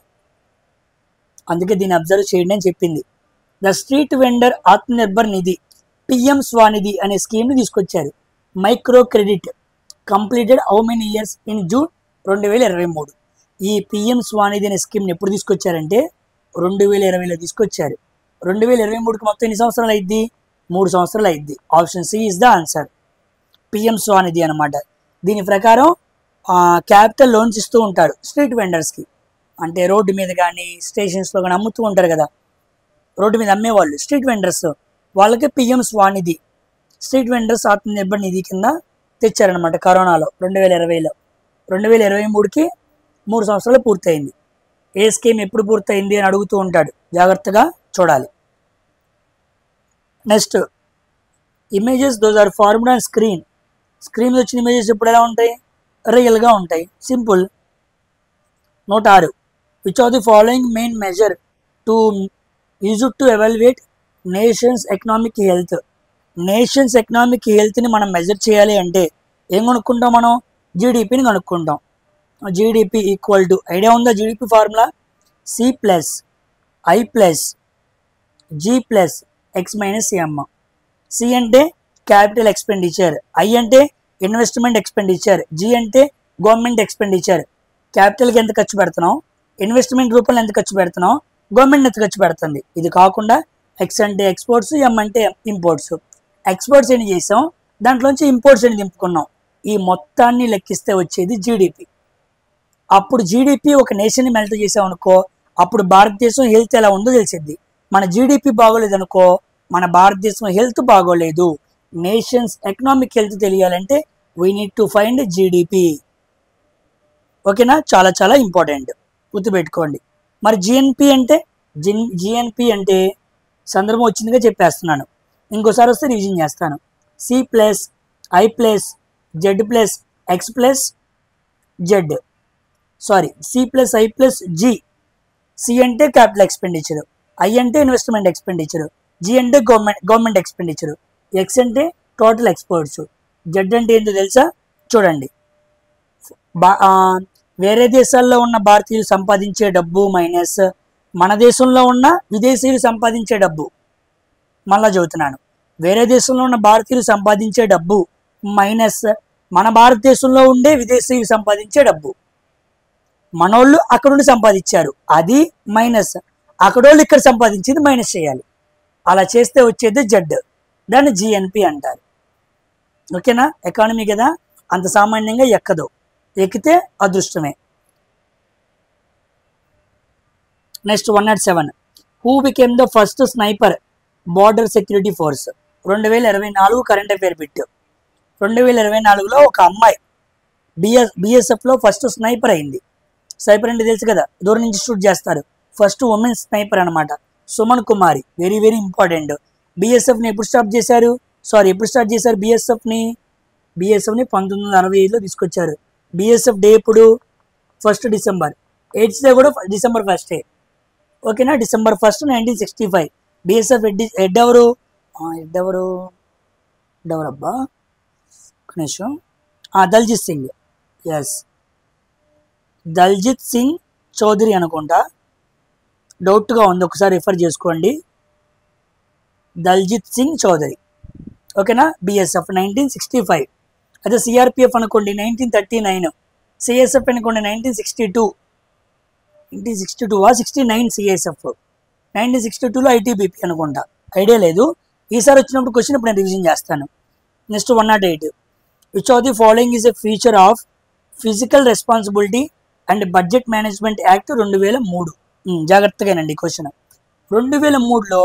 అందుకే దీన్ని అబ్జర్వ్ చేయండి అని చెప్పింది. The street vendor Atmanirbhar Nidhi, PM SVANidhi అనే స్కీమ్ని తీసుకొచ్చారు. Micro credit completed how many years in June 2023. ఈ పిఎం స్వానిధి అనే స్కీమ్ని ఎప్పుడు తీసుకొచ్చారంటే 2020లో తీసుకొచ్చారు. 2023కి మొత్తం ఎన్ని సంవత్సరాలు అయింది? 3 సంవత్సరాలు అయింది. Option C is the answer. PM Svanidhi అనమాట. దీని ప్రకారం క్యాపిటల్ లోన్స్ ఇస్తూ ఉంటారు స్ట్రీట్ వెండర్స్కి. అంటే రోడ్డు మీద కానీ స్టేషన్స్లో కానీ అమ్ముతూ ఉంటారు కదా, రోడ్డు మీద అమ్మేవాళ్ళు స్ట్రీట్ వెండర్స్, వాళ్ళకి PM Svanidhi, street vendors Atmanirbhar Nidhi కింద తెచ్చారనమాట కరోనాలో 2020లో. 2023కి 3 సంవత్సరాలు పూర్తయింది. ఏ స్కీమ్ ఎప్పుడు పూర్తయింది అని అడుగుతూ ఉంటాడు, జాగ్రత్తగా చూడాలి. Next images those are formed on screen. Screen వచ్చిన ఇమేజెస్ ఎప్పుడు ఎలా ఉంటాయి? రియల్గా ఉంటాయి. Simple. 106 which are the following main measure to used to evaluate nations economic health. Nations economic హెల్త్ని మనం మెజర్ చేయాలి అంటే ఏం కనుక్కుంటాం మనం? జీడిపిని కనుక్కుంటాం. జీడిపి ఈక్వల్ టు, ఐడియా ఉందా జీడిపి ఫార్ములా? C+I+G+X-M. సి అంటే క్యాపిటల్ ఎక్స్పెండిచర్, ఐ అంటే ఇన్వెస్ట్మెంట్ ఎక్స్పెండిచర్, జి అంటే గవర్నమెంట్ ఎక్స్పెండిచర్. క్యాపిటల్కి ఎంత ఖర్చు పెడుతున్నాం, ఇన్వెస్ట్మెంట్ రూపంలో ఎంత ఖర్చు పెడుతున్నాం, గవర్నమెంట్ ఎంత ఖర్చు పెడుతుంది. ఇది కాకుండా ఎక్స్ అంటే ఎక్స్పోర్ట్స్, ఎం అంటే ఇంపోర్ట్స్. ఎక్స్పోర్ట్స్ ఎన్ని చేసాం, దాంట్లోంచి ఇంపోర్ట్స్ ఎన్ని దింపుకున్నాం, ఈ మొత్తాన్ని లెక్కిస్తే వచ్చేది జీడిపి. అప్పుడు జీడిపి ఒక నేషన్ని మెల్ట్ చేసాం అనుకో, అప్పుడు భారతదేశం హెల్త్ ఎలా ఉందో తెలిసిద్ది. మన జీడిపి బాగోలేదు అనుకో, మన భారతదేశం హెల్త్ బాగోలేదు. నేషన్స్ ఎకనామిక్ హెల్త్ తెలియాలంటే we need to find GDP. ఓకేనా, చాలా చాలా ఇంపార్టెంట్, గుర్తుపెట్టుకోండి. మరి జిఎన్పి అంటే సందర్భం వచ్చిందిగా చెప్పేస్తున్నాను, ఇంకోసారి వస్తే రివిజన్ చేస్తాను. C+I+Z+X+Z. C+I+G. సి అంటే క్యాపిటల్ ఎక్స్పెండిచర్, ఐ అంటే ఇన్వెస్ట్మెంట్ ఎక్స్పెండిచర్, జి అంటే గవర్నమెంట్ ఎక్స్పెండిచర్, ఎక్స్ అంటే టోటల్ ఎక్స్పోర్ట్స్, జెడ్ అంటే ఏంటో తెలుసా? చూడండి, వేరే దేశాల్లో ఉన్న భారతీయులు సంపాదించే డబ్బు మైనస్ మన దేశంలో ఉన్న విదేశీయులు సంపాదించే డబ్బు. మళ్ళా చెబుతున్నాను, వేరే దేశంలో ఉన్న భారతీయులు సంపాదించే డబ్బు మైనస్ మన భారతదేశంలో ఉండే విదేశీయులు సంపాదించే డబ్బు. మనోళ్ళు అక్కడుండి సంపాదించారు, అది మైనస్. అక్కడోళ్ళు ఇక్కడ సంపాదించింది మైనస్ చేయాలి. అలా చేస్తే వచ్చేది జెడ్, దాన్ని జిఎన్పి అంటారు. ఓకేనా, ఎకానమీ కదా, అంత సామాన్యంగా ఎక్కదు, ఎక్కితే అదృష్టమే. Next 107 who became the first sniper border security force. 2024 current affair bit. 2024లో ఒక అమ్మాయి బిఎస్ఎఫ్లో ఫస్ట్ స్నైపర్ అయింది. స్నైపర్ అంటే తెలుసు కదా, దూరం నుంచి షూట్ చేస్తారు. ఫస్ట్ ఉమెన్ స్నైపర్ అనమాట, Suman Kumari. Very very important. బిఎస్ఎఫ్ని ఎప్పుడు స్టార్ట్ చేశారు బిఎస్ఎఫ్ని 1965లో తీసుకొచ్చారు. బిఎస్ఎఫ్ డే ఎప్పుడు? 1 డిసెంబర్. ఎయిడ్స్ డే కూడా December 1. ఓకేనా, December 1, 1965. బిఎస్ఎఫ్ హెడ్ ఎవరు అబ్బా కనీసం దల్జిత్ సింగ్. ఎస్, దల్జిత్ సింగ్ చౌదరి అనుకుంటా, డౌట్గా ఉంది, ఒకసారి రిఫర్ చేసుకోండి. దల్జిత్ సింగ్ చౌదరి. ఓకేనా, బిఎస్ఎఫ్ 1965. అదే సిఆర్పిఎఫ్ అనుకోండి 1939, సిఎస్ఎఫ్ అనుకోండి 1962. 69 సిఎస్ఎఫ్, 1962లో ఐటీబీపీ అనుకుంటా, ఐడియా లేదు. ఈసారి వచ్చినప్పుడు క్వశ్చన్ ఇప్పుడు నేను రివిజన్ చేస్తాను. Next 108 which of the following is a feature of physical responsibility and budget management act 2003. జాగ్రత్తగానండి క్వశ్చన్. 2003లో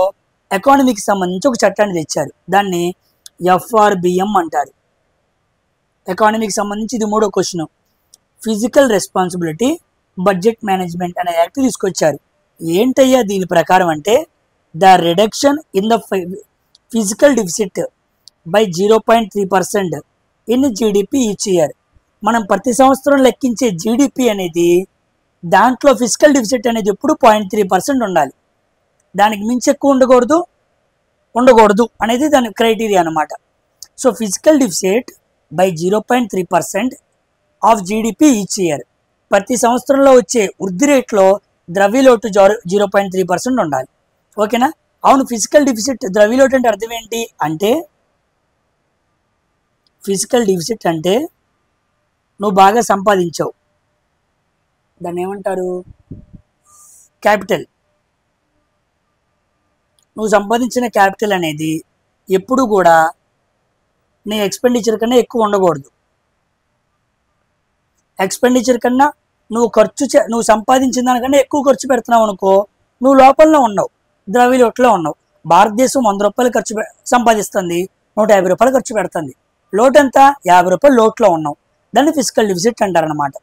ఎకానమీకి సంబంధించి ఒక చట్టాన్ని తెచ్చారు, దాన్ని FRBM అంటారు. ఎకానమీకి సంబంధించి ఇది 3వ question. Physical responsibility budget management అనే యాక్ట్ తీసుకొచ్చారు. ఏంటయ్యా దీని ప్రకారం అంటే the reduction in the physical deficit by 0.3% in GDP each year. మనం ప్రతి సంవత్సరం లెక్కించే జీడిపి అనేది దాంట్లో ఫిజికల్ డిఫిసిట్ అనేది ఎప్పుడు 0.3% ఉండాలి, దానికి మించి ఎక్కువ ఉండకూడదు అనేది దాని క్రైటీరియా అనమాట. So physical deficit by 0.3% of GDP each year. ప్రతి సంవత్సరంలో వచ్చే వృద్ధి రేట్లో ద్రవ్యలోటు 0.3% ఉండాలి. ఓకేనా, అవును. ఫిజికల్ డిఫిసిట్, ద్రవ్యలోటు అంటే అర్థం ఏంటి అంటే, ఫిజికల్ డిఫిసిట్ అంటే నువ్వు బాగా సంపాదించావు, దాన్ని ఏమంటారు? క్యాపిటల్. నువ్వు సంపాదించిన క్యాపిటల్ అనేది ఎప్పుడు కూడా నీ ఎక్స్పెండిచర్ కన్నా ఎక్కువ ఉండకూడదు. ఎక్స్పెండిచర్ కన్నా నువ్వు సంపాదించిన దానికంటే ఎక్కువ ఖర్చు పెడుతున్నావు అనుకో, నువ్వు లోపలనే ఉన్నావు, ద్రవ్యలోటులో ఉన్నావు. భారతదేశం 100 రూపాయలు సంపాదిస్తుంది, 150 రూపాయలు ఖర్చు పెడుతుంది. లోటు ఎంత? 50 రూపాయలు లోట్లో ఉన్నావు. దాన్ని ఫిజికల్ డిఫిసిట్ అంటారనమాట.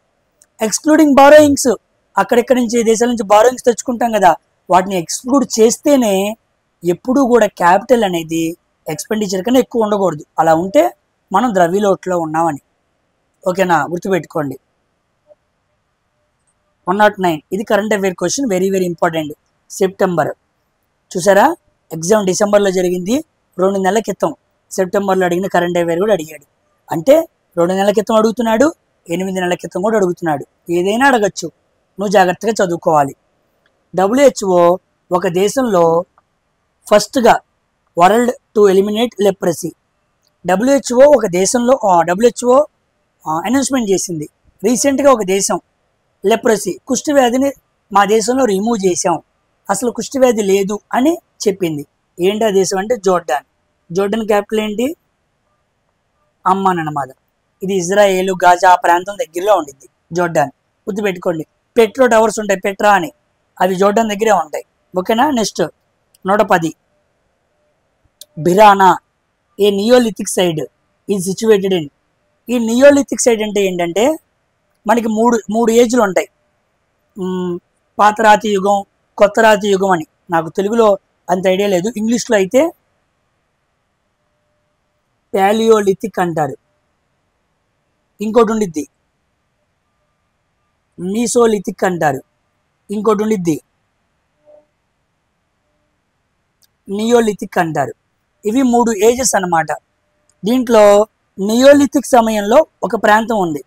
ఎక్స్క్లూడింగ్ బారోయింగ్స్, అక్కడిక్కడి నుంచి దేశాల నుంచి బారోయింగ్స్ తెచ్చుకుంటాం కదా, వాటిని ఎక్స్క్లూడ్ చేస్తేనే ఎప్పుడూ కూడా క్యాపిటల్ అనేది ఎక్స్పెండిచర్ కన్నా ఎక్కువ ఉండకూడదు. అలా ఉంటే మనం ద్రవ్యలోటులో ఉన్నామని. ఓకేనా, గుర్తుపెట్టుకోండి. 109 ఇది current affair question, very very important. September చూసారా, ఎగ్జామ్ డిసెంబర్లో జరిగింది, 2 నెలల క్రితం సెప్టెంబర్లో అడిగిన కరెంట్ అఫైర్ కూడా అడిగాడు. అంటే 2 నెలల క్రితం అడుగుతున్నాడు, 8 నెలల క్రితం కూడా అడుగుతున్నాడు. ఏదైనా అడగచ్చు, నువ్వు జాగ్రత్తగా చదువుకోవాలి. WHO ఒక దేశంలో ఫస్ట్గా world to eliminate leprosy. WHO ఒక దేశంలో WHO అనౌన్స్మెంట్ చేసింది రీసెంట్గా. ఒక దేశం లెప్రసీ కుష్టి వ్యాధిని మా దేశంలో రిమూవ్ చేసాం, అసలు కుష్టి వ్యాధి లేదు అని చెప్పింది. ఏంటి ఆ దేశం అంటే జోర్డాన్. జోర్డాన్ క్యాపిటల్ ఏంటి? అమ్మాన్ అన్నమాట. ఇది ఇజ్రాయేలు గాజా ఆ ప్రాంతం దగ్గరలో ఉండిద్ది జోర్డాన్. గుర్తుపెట్టుకోండి. పెట్రో టవర్స్ ఉంటాయి, పెట్రా అని, అవి జోర్డాన్ దగ్గరే ఉంటాయి. ఓకేనా. Next 110 Bhirrana a neolithic site is situated in. ఈ నియోలిథిక్ సైడ్ అంటే ఏంటంటే మనకి మూడు ఏజ్లు ఉంటాయి. పాత రాతి యుగం, కొత్త రాతి యుగం అని. నాకు తెలుగులో అంత ఐడియా లేదు, ఇంగ్లీష్లో అయితే ప్యాలియోలిథిక్ అంటారు. ఇంకోటి ఉండిద్ది మీసోలిథిక్ అంటారు, ఇంకోటి ఉండిద్ది నియోలిథిక్ అంటారు. ఇవి 3 ఏజెస్ అన్నమాట. దీంట్లో నియోలిథిక్ సమయంలో ఒక ప్రాంతం ఉంది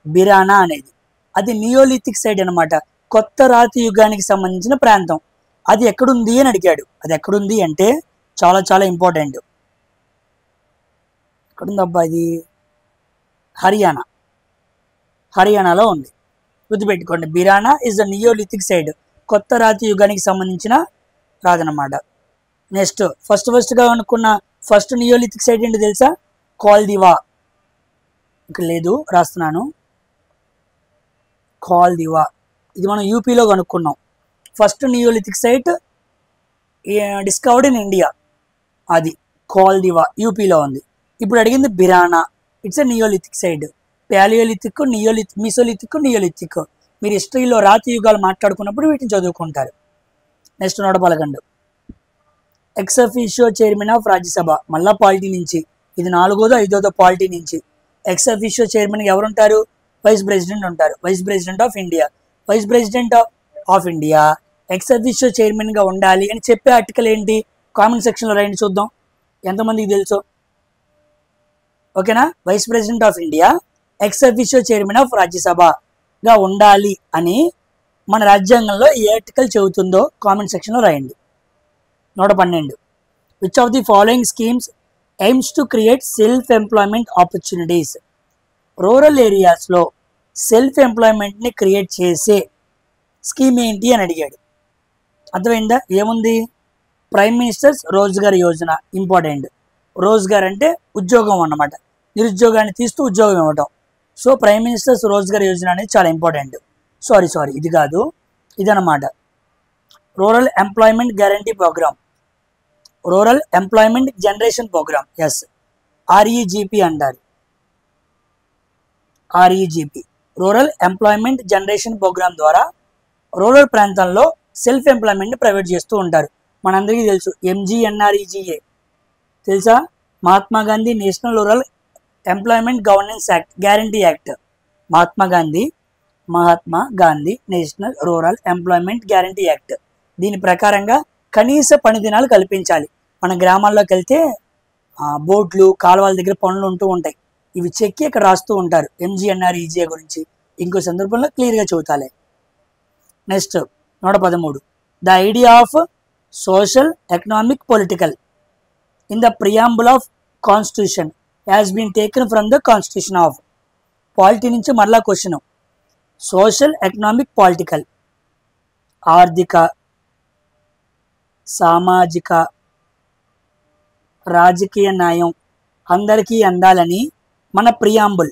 బిరానా అనేది, అది నియోలిథిక్ సైడ్ అనమాట, కొత్త రాతి యుగానికి సంబంధించిన ప్రాంతం. అది ఎక్కడుంది అని అడిగాడు. అది ఎక్కడుంది అంటే చాలా చాలా ఇంపార్టెంట్. ఎక్కడుందబ్బా ఇది? హర్యానాలో ఉంది. గుర్తుపెట్టుకోండి, Bhirrana is the neolithic side, కొత్త రాతి యుగానికి సంబంధించిన రాదనమాట. నెక్స్ట్ ఫస్ట్గా అనుకున్న ఫస్ట్ నియోలిథిక్ సైడ్ ఏంటి తెలుసా? కాల్దివా. ఇక్కడ లేదు, రాస్తున్నాను. కాల్దివా ఇది మనం యూపీలో కనుక్కున్నాం. First neolithic site discovered in India, అది కాల్దివా యూపీలో ఉంది. ఇప్పుడు అడిగింది Bhirrana, it's a neolithic site. Palaeolithic, mesolithic, neolithic. మీరు హిస్టరీలో రాతి యుగాలు మాట్లాడుకున్నప్పుడు వీటిని చదువుకుంటారు. Next 111 ex officio chairman of Rajya Sabha, మళ్ళా పాలిటీ నుంచి. ఇది 4వ 5వ పాలిటీ నుంచి. ఎక్స్ అఫీషియో చైర్మన్ ఎవరు ఉంటారు? వైస్ ప్రెసిడెంట్ ఉంటారు. Vice president of India. Vice president of India ex officio చైర్మన్గా ఉండాలి అని చెప్పే ఆర్టికల్ ఏంటి? కామెంట్ సెక్షన్లో రాయండి చూద్దాం ఎంతమందికి తెలుసో. ఓకేనా. Vice president of India ex officio chairman of రాజ్యసభగా ఉండాలి అని మన రాజ్యాంగంలో ఏ ఆర్టికల్ చెబుతుందో కామెంట్ సెక్షన్లో రాయండి. 112 which of the following schemes aims to create self employment opportunities. Rural ఏరియాస్లో సెల్ఫ్ ఎంప్లాయ్మెంట్ని క్రియేట్ చేసే స్కీమ్ ఏంటి అని అడిగాడు. అర్థమైందా? ఏముంది? Prime ministers Rozgar Yojana. Important. రోజ్గార్ అంటే ఉద్యోగం అన్నమాట, నిరుద్యోగాన్ని తీస్తూ ఉద్యోగం ఇవ్వటం. So prime ministers Rozgar Yojana అనేది చాలా ఇంపార్టెంట్. సారీ ఇది కాదు, ఇదన్నమాట. Rural employment guarantee programme, rural employment generation programme, yes REGP అంటారు. REGP rural employment generation programme ద్వారా రూరల్ ప్రాంతాల్లో సెల్ఫ్ ఎంప్లాయ్మెంట్ని ప్రొవైడ్ చేస్తూ ఉంటారు. మనందరికీ తెలుసు MGNREGA తెలుసా? Mahatma Gandhi national rural employment governance act, guarantee act. Mahatma Gandhi national rural employment guarantee act. దీని ప్రకారంగా కనీస పని దినాలు కల్పించాలి. మన గ్రామాల్లోకి వెళ్తే బోట్లు, కాలువల దగ్గర పనులు ఉంటూ ఉంటాయి. ఇవి చెక్కి ఇక్కడ రాస్తూ ఉంటారు MGNREGA గురించి. ఇంకో సందర్భంలో క్లియర్గా చెబుతాలే. Next 113 the idea of social, economic, political in the preamble of constitution has been taken from the constitution of. Polity నుంచి మరలా క్వశ్చన్. సోషల్, ఎకనామిక్, పొలిటికల్, ఆర్థిక, సామాజిక, రాజకీయ న్యాయం అందరికీ అందాలని మన ప్రియాంబుల్,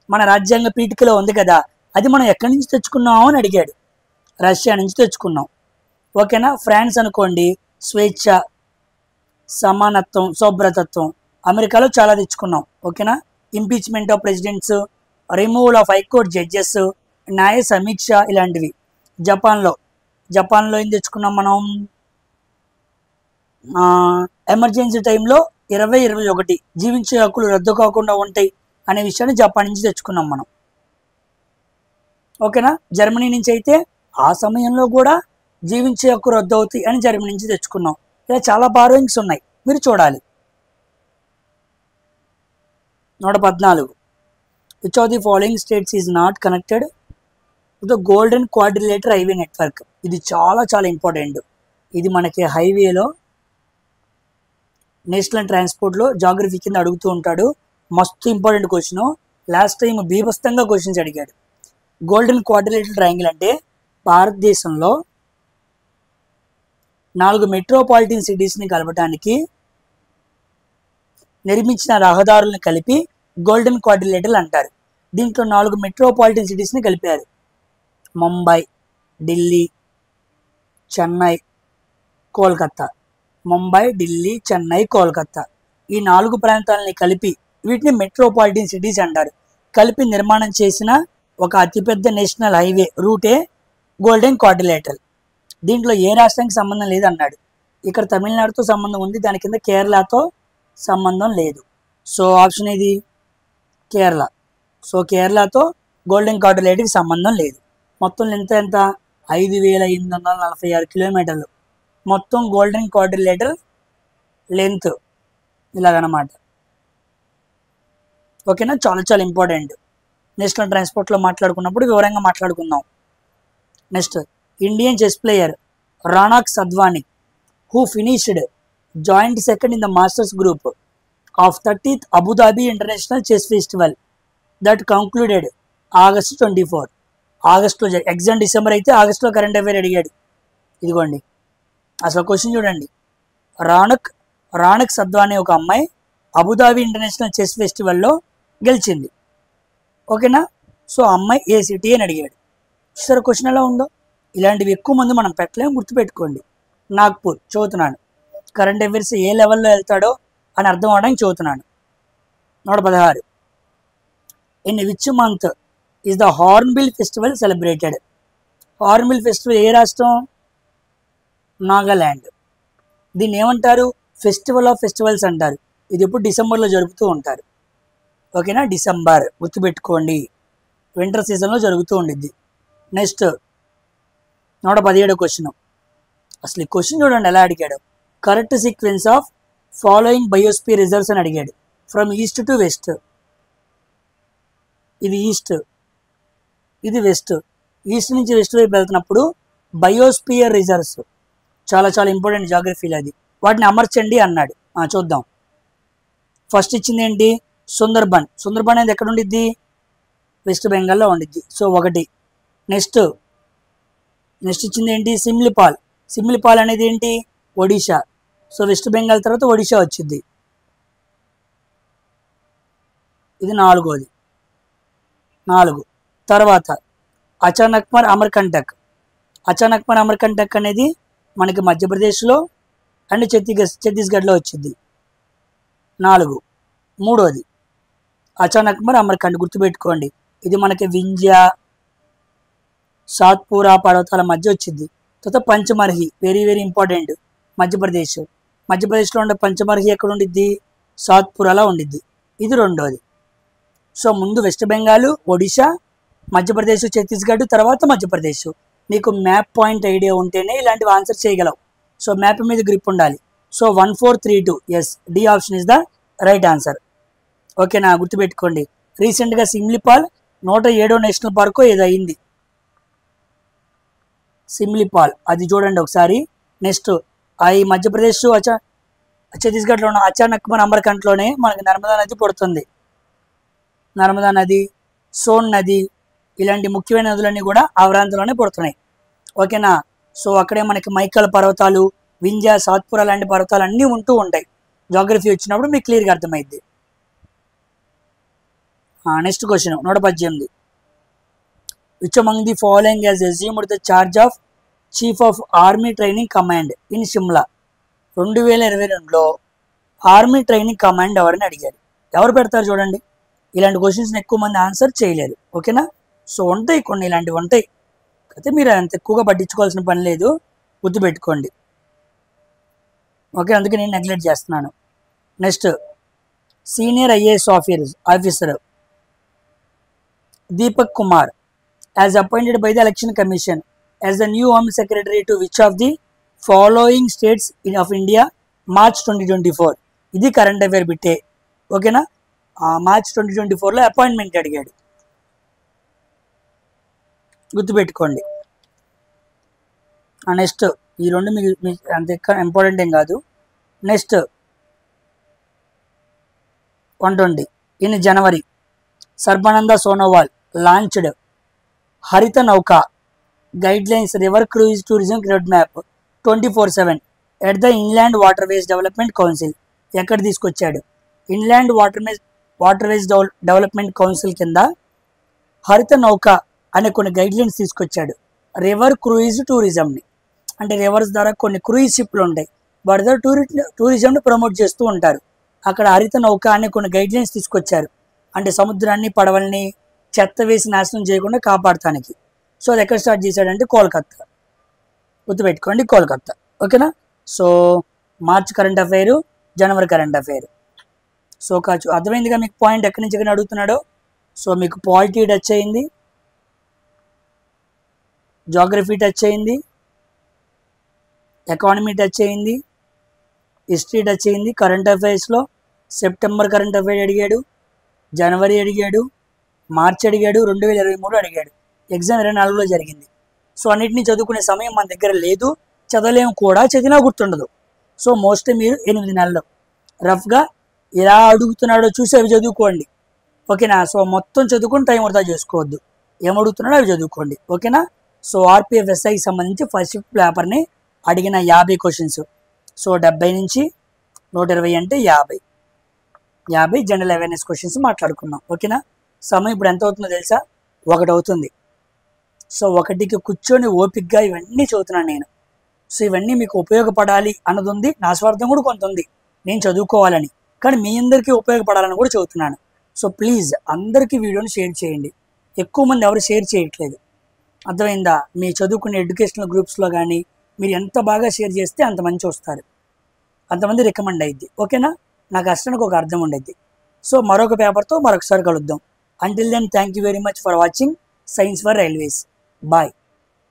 మన రాజ్యాంగ పీఠికలో ఉంది కదా, అది మనం ఎక్కడి నుంచి తెచ్చుకున్నాం అని అడిగాడు. రష్యా నుంచి తెచ్చుకున్నాం. ఓకేనా. ఫ్రాన్స్ అనుకోండి, స్వేచ్ఛ, సమానత్వం, శుభ్రతత్వం. అమెరికాలో చాలా తెచ్చుకున్నాం. ఓకేనా. Impeachment of presidents, removal of high court judges, న్యాయ సమీక్ష ఇలాంటివి. జపాన్లో ఏం తెచ్చుకున్నాం మనం? ఎమర్జెన్సీ టైంలో 2021 జీవించే హక్కులు రద్దు కాకుండా ఉంటాయి అనే విషయాన్ని జపాన్ నుంచి తెచ్చుకున్నాం మనం. ఓకేనా. జర్మనీ నుంచి అయితే ఆ సమయంలో కూడా జీవించే హక్కు రద్దు అవుతాయి అని జర్మనీ నుంచి తెచ్చుకున్నాం. ఇలా చాలా బారోయింగ్స్ ఉన్నాయి, మీరు చూడాలి. 114. Which of the following states is not connected to the golden quadrilateral highway network? ఇది చాలా చాలా ఇంపార్టెంట్. ఇది మనకి హైవేలో నేషనల్ ట్రాన్స్పోర్ట్లో జాగ్రఫీ కింద అడుగుతూ ఉంటాడు. మస్తు ఇంపార్టెంట్ క్వశ్చన్. లాస్ట్ టైం బీభత్సంగా క్వశ్చన్స్ అడిగాడు. గోల్డెన్ క్వాడ్రిలేటర్ ట్రయాంగిల్ అంటే భారతదేశంలో 4 మెట్రోపాలిటన్ సిటీస్ని కలపడానికి నిర్మించిన రహదారులను కలిపి గోల్డెన్ క్వాడ్రిలేటర్ అంటారు. దీంట్లో 4 మెట్రోపాలిటన్ సిటీస్ని కలిపారు. ముంబై, ఢిల్లీ, చెన్నై, కోల్కతా. ముంబై, ఢిల్లీ, చెన్నై, కోల్కతా ఈ 4 ప్రాంతాలని కలిపి వీటిని మెట్రోపాలిటన్ సిటీస్ అంటారు. కలిపి నిర్మాణం చేసిన ఒక అతిపెద్ద నేషనల్ హైవే రూటే గోల్డెన్ క్వాడ్రిలేటర్. దీంట్లో ఏ రాష్ట్రానికి సంబంధం లేదు అన్నాడు. ఇక్కడ తమిళనాడుతో సంబంధం ఉంది, దాని కింద కేరళతో సంబంధం లేదు. సో ఆప్షన్ ఇది కేరళ. సో కేరళతో గోల్డెన్ క్వాడ్రిలేటర్కి సంబంధం లేదు. మొత్తం లెంత్ ఎంత? 5846 కిలోమీటర్లు మొత్తం గోల్డెన్ క్వాడ్రిలేటర్ లెంత్. ఇలాగనమాట. ఓకేనా. చాలా చాలా ఇంపార్టెంట్. నేషనల్ ట్రాన్స్పోర్ట్లో మాట్లాడుకున్నప్పుడు వివరంగా మాట్లాడుకుందాం. Next, Indian chess player Raunak Sadhwani who finished joint second in the masters group of 30th Abu Dhabi international chess festival that concluded August 24. ఆగస్టులో ఎగ్జామ్ డిసెంబర్ అయితే ఆగస్టులో కరెంట్ అఫైర్ అడిగాడు. ఇదిగోండి అసలు క్వశ్చన్ చూడండి. రానక్ సద్వానీ ఒక అమ్మాయి అబుదాబి ఇంటర్నేషనల్ చెస్ ఫెస్టివల్లో గెలిచింది. ఓకేనా. సో అమ్మాయి ఏ సిటీ అని అడిగాడు. సరే క్వశ్చన్ ఎలా ఉందో. ఇలాంటివి ఎక్కువ మంది మనం పెట్టలేము, గుర్తుపెట్టుకోండి. నాగ్పూర్ చదువుతున్నాను. కరెంట్ అఫైర్స్ ఏ లెవెల్లో వెళ్తాడో అని అర్థం అవడానికి చదువుతున్నాను. 116. In which month is the hornbill festival celebrated? Hornbill festival ఏ రాష్ట్రం? నాగాల్యాండ్. దీన్ని ఏమంటారు? ఫెస్టివల్ ఆఫ్ ఫెస్టివల్స్ అంటారు. ఇది ఎప్పుడు డిసెంబర్లో జరుపుతూ ఉంటారు. ఓకేనా. డిసెంబర్ గుర్తుపెట్టుకోండి. వింటర్ సీజన్లో జరుగుతూ ఉండిద్ది. Next 117 question. అసలు ఈ క్వశ్చన్ చూడండి ఎలా అడిగాడు. Correct sequence of following biosphere reserves అని అడిగాడు. From east to west. ఇది ఈస్ట్, ఇది వెస్ట్. ఈస్ట్ నుంచి వెస్ట్ వైపు వెళ్తున్నప్పుడు బయోస్పియర్ రిజర్వ్స్ చాలా చాలా ఇంపార్టెంట్ జాగ్రఫీలో. అది వాటిని అమర్చండి అన్నాడు. చూద్దాం. ఫస్ట్ ఇచ్చింది ఏంటి? సుందర్బన్. సుందర్బన్ అనేది ఎక్కడ ఉండిద్ది? వెస్ట్ బెంగాల్లో ఉండిద్ది. సో 1. నెక్స్ట్ ఇచ్చింది ఏంటి? సిమ్లిపాల్. సిమ్లిపాల్ అనేది ఏంటి? ఒడిషా. సో వెస్ట్ బెంగాల్ తర్వాత ఒడిషా వచ్చింది. ఇది 4. తర్వాత అచానక్మర్ అమర్కంటక్. అచానక్మర్ అమర్కంటక్ అనేది మనకి మధ్యప్రదేశ్లో అండ్ ఛత్తీస్గఢ్లో వచ్చింది. 4. 3. అచానక్మర్ అమర్కండ్ గుర్తుపెట్టుకోండి. ఇది మనకి వింధ్యా, సాత్పురా పర్వతాల మధ్య వచ్చింది. తర్వాత పంచమర్హి, వెరీ వెరీ ఇంపార్టెంట్. మధ్యప్రదేశ్లో ఉండే పంచమర్హి ఎక్కడ ఉండిద్ది? సాత్పురాలో ఉండిద్ది. ఇది 2. సో ముందు వెస్ట్ బెంగాల్, ఒడిషా, మధ్యప్రదేశ్, ఛత్తీస్గఢ్, తర్వాత మధ్యప్రదేశ్. నీకు మ్యాప్ పాయింట్ ఐడియా ఉంటేనే ఇలాంటివి ఆన్సర్ చేయగలవు. సో మ్యాప్ మీద గ్రిప్ ఉండాలి. So 1432. Yes, D option is the right answer. ఓకేనా. గుర్తుపెట్టుకోండి. రీసెంట్గా సిమ్లిపాల్ 107వ నేషనల్ పార్క్ ఏదో అయింది. సిమ్లిపాల్ అది చూడండి ఒకసారి. నెక్స్ట్ ఈ మధ్యప్రదేశ్ ఛత్తీస్గఢ్లో ఉన్న అచానక్మర్ అమర్కంట్లోనే మనకి నర్మదా నది పుడుతుంది. నర్మదా నది, సోన్ నది ఇలాంటి ముఖ్యమైన నదులన్నీ కూడా ఆ ప్రాంతంలోనే పుడుతున్నాయి. ఓకేనా. సో అక్కడే మనకి మైకల్ పర్వతాలు, వింధ్యా, సాత్పురా లాంటి పర్వతాలు అన్నీ ఉంటూ ఉంటాయి. జాగ్రఫీ వచ్చినప్పుడు మీకు క్లియర్గా అర్థమైద్ది. Next question 118. Which among the following has assumed the charge of chief of army training command in Shimla? 2022లో ఆర్మీ ట్రైనింగ్ కమాండ్ ఎవరిని అడిగారు? ఎవరు పెడతారు చూడండి. ఇలాంటి క్వశ్చన్స్ని ఎక్కువ మంది ఆన్సర్ చేయలేరు. ఓకేనా? సో ఉంటాయి కొన్ని ఇలాంటివి ఉంటాయి, అయితే మీరు అంత ఎక్కువగా పట్టించుకోవాల్సిన పని లేదు, గుర్తుపెట్టుకోండి. ఓకే, అందుకే నేను నెగ్లెక్ట్ చేస్తున్నాను. Next, senior IAS officer Deepak Kumar as appointed by the election commission as the new home secretary to which of the following states of India March 2024. ఇది కరెంట్ అఫైర్ బిట్టే. ఓకేనా? మార్చ్ 2024లో అపాయింట్మెంట్ అడిగాడు, గుర్తుపెట్టుకోండి. నెక్స్ట్, ఈ రెండు మీకు అంత ఇంపార్టెంట్ ఏం కాదు. Next 120 in January Sarbananda Sonowal launched హరిత నౌక guidelines river cruise tourism road map 24/7 at the inland waterways development council. ఎక్కడ తీసుకొచ్చాడు? ఇన్లాండ్ వాటర్వేస్ డెవలప్మెంట్ కౌన్సిల్ కింద హరిత నౌక అనే కొన్ని గైడ్లైన్స్ తీసుకొచ్చాడు. రివర్ క్రూయిజ్ టూరిజంని, అంటే రివర్స్ ద్వారా కొన్ని క్రూయిజ్ షిప్లు ఉంటాయి, వాటి ద్వారా టూరిజంని ప్రమోట్ చేస్తూ ఉంటారు. అక్కడ హరిత నౌక అనే కొన్ని గైడ్లైన్స్ తీసుకొచ్చారు, అంటే సముద్రాన్ని పడవల్ని చెత్త వేసి నాశనం చేయకుండా కాపాడటానికి. సో అది ఎక్కడ స్టార్ట్ చేశాడంటే కోల్కత్తా, గుర్తుపెట్టుకోండి, కోల్కత్తా. ఓకేనా? సో మార్చ్ కరెంట్ అఫైర్, జనవరి కరెంట్ అఫైర్. సో కాచు అర్థమైందిగా మీకు పాయింట్ ఎక్కడి నుంచి ఎక్కడ అడుగుతున్నాడో. సో మీకు పాలిటీ టచ్ అయింది, జాగ్రఫీ టచ్ అయింది, ఎకానమీ టచ్ అయింది, హిస్టరీ టచ్ అయింది. కరెంట్ అఫైర్స్లో సెప్టెంబర్ కరెంట్ అఫైర్ అడిగాడు, జనవరి అడిగాడు, మార్చి అడిగాడు, 2023 అడిగాడు. ఎగ్జామ్ 24లో జరిగింది. సో అన్నిటినీ చదువుకునే సమయం మన దగ్గర లేదు, చదవలేము కూడా, చదివినా గుర్తుండదు. సో మోస్ట్లీ మీరు 8 నెలలు రఫ్గా ఎలా అడుగుతున్నాడో చూసి అవి చదువుకోండి. ఓకేనా? సో మొత్తం చదువుకుని టైం వృధా చేసుకోవద్దు, ఏమడుగుతున్నాడో అవి చదువుకోండి. ఓకేనా? సో ఆర్పిఎఫ్ ఎస్ఐకి సంబంధించి ఫస్ట్ షిఫ్ట్ పేపర్ని అడిగిన 50 క్వశ్చన్స్. సో 70 నుంచి 120 అంటే 50 జనరల్ అవేర్నెస్ క్వశ్చన్స్ మాట్లాడుకున్నాం. ఓకేనా? సమయం ఇప్పుడు ఎంత అవుతుందో తెలుసా? 1 అవుతుంది. సో 1కి కూర్చొని ఓపిక్గా ఇవన్నీ చదువుతున్నాను నేను. సో ఇవన్నీ మీకు ఉపయోగపడాలి అన్నది ఉంది, నా స్వార్థం కూడా కొంత ఉంది, నేను చదువుకోవాలని, కానీ మీ అందరికీ ఉపయోగపడాలని కూడా చదువుతున్నాను. సో ప్లీజ్ అందరికీ వీడియోని షేర్ చేయండి. ఎక్కువ మంది ఎవరు షేర్ చేయట్లేదు, అర్థమైందా? మీ చదువుకునే ఎడ్యుకేషనల్ గ్రూప్స్లో కానీ మీరు ఎంత బాగా షేర్ చేస్తే అంత మంచి వస్తారు, అంతమంది రికమెండ్ అయ్యిద్ది. ఓకేనా? నా కష్టానికి ఒక అర్థం ఉండేది. సో మరొక పేపర్తో మరొకసారి కలుద్దాం. Until then thank you very much for watching science for railways. Bye.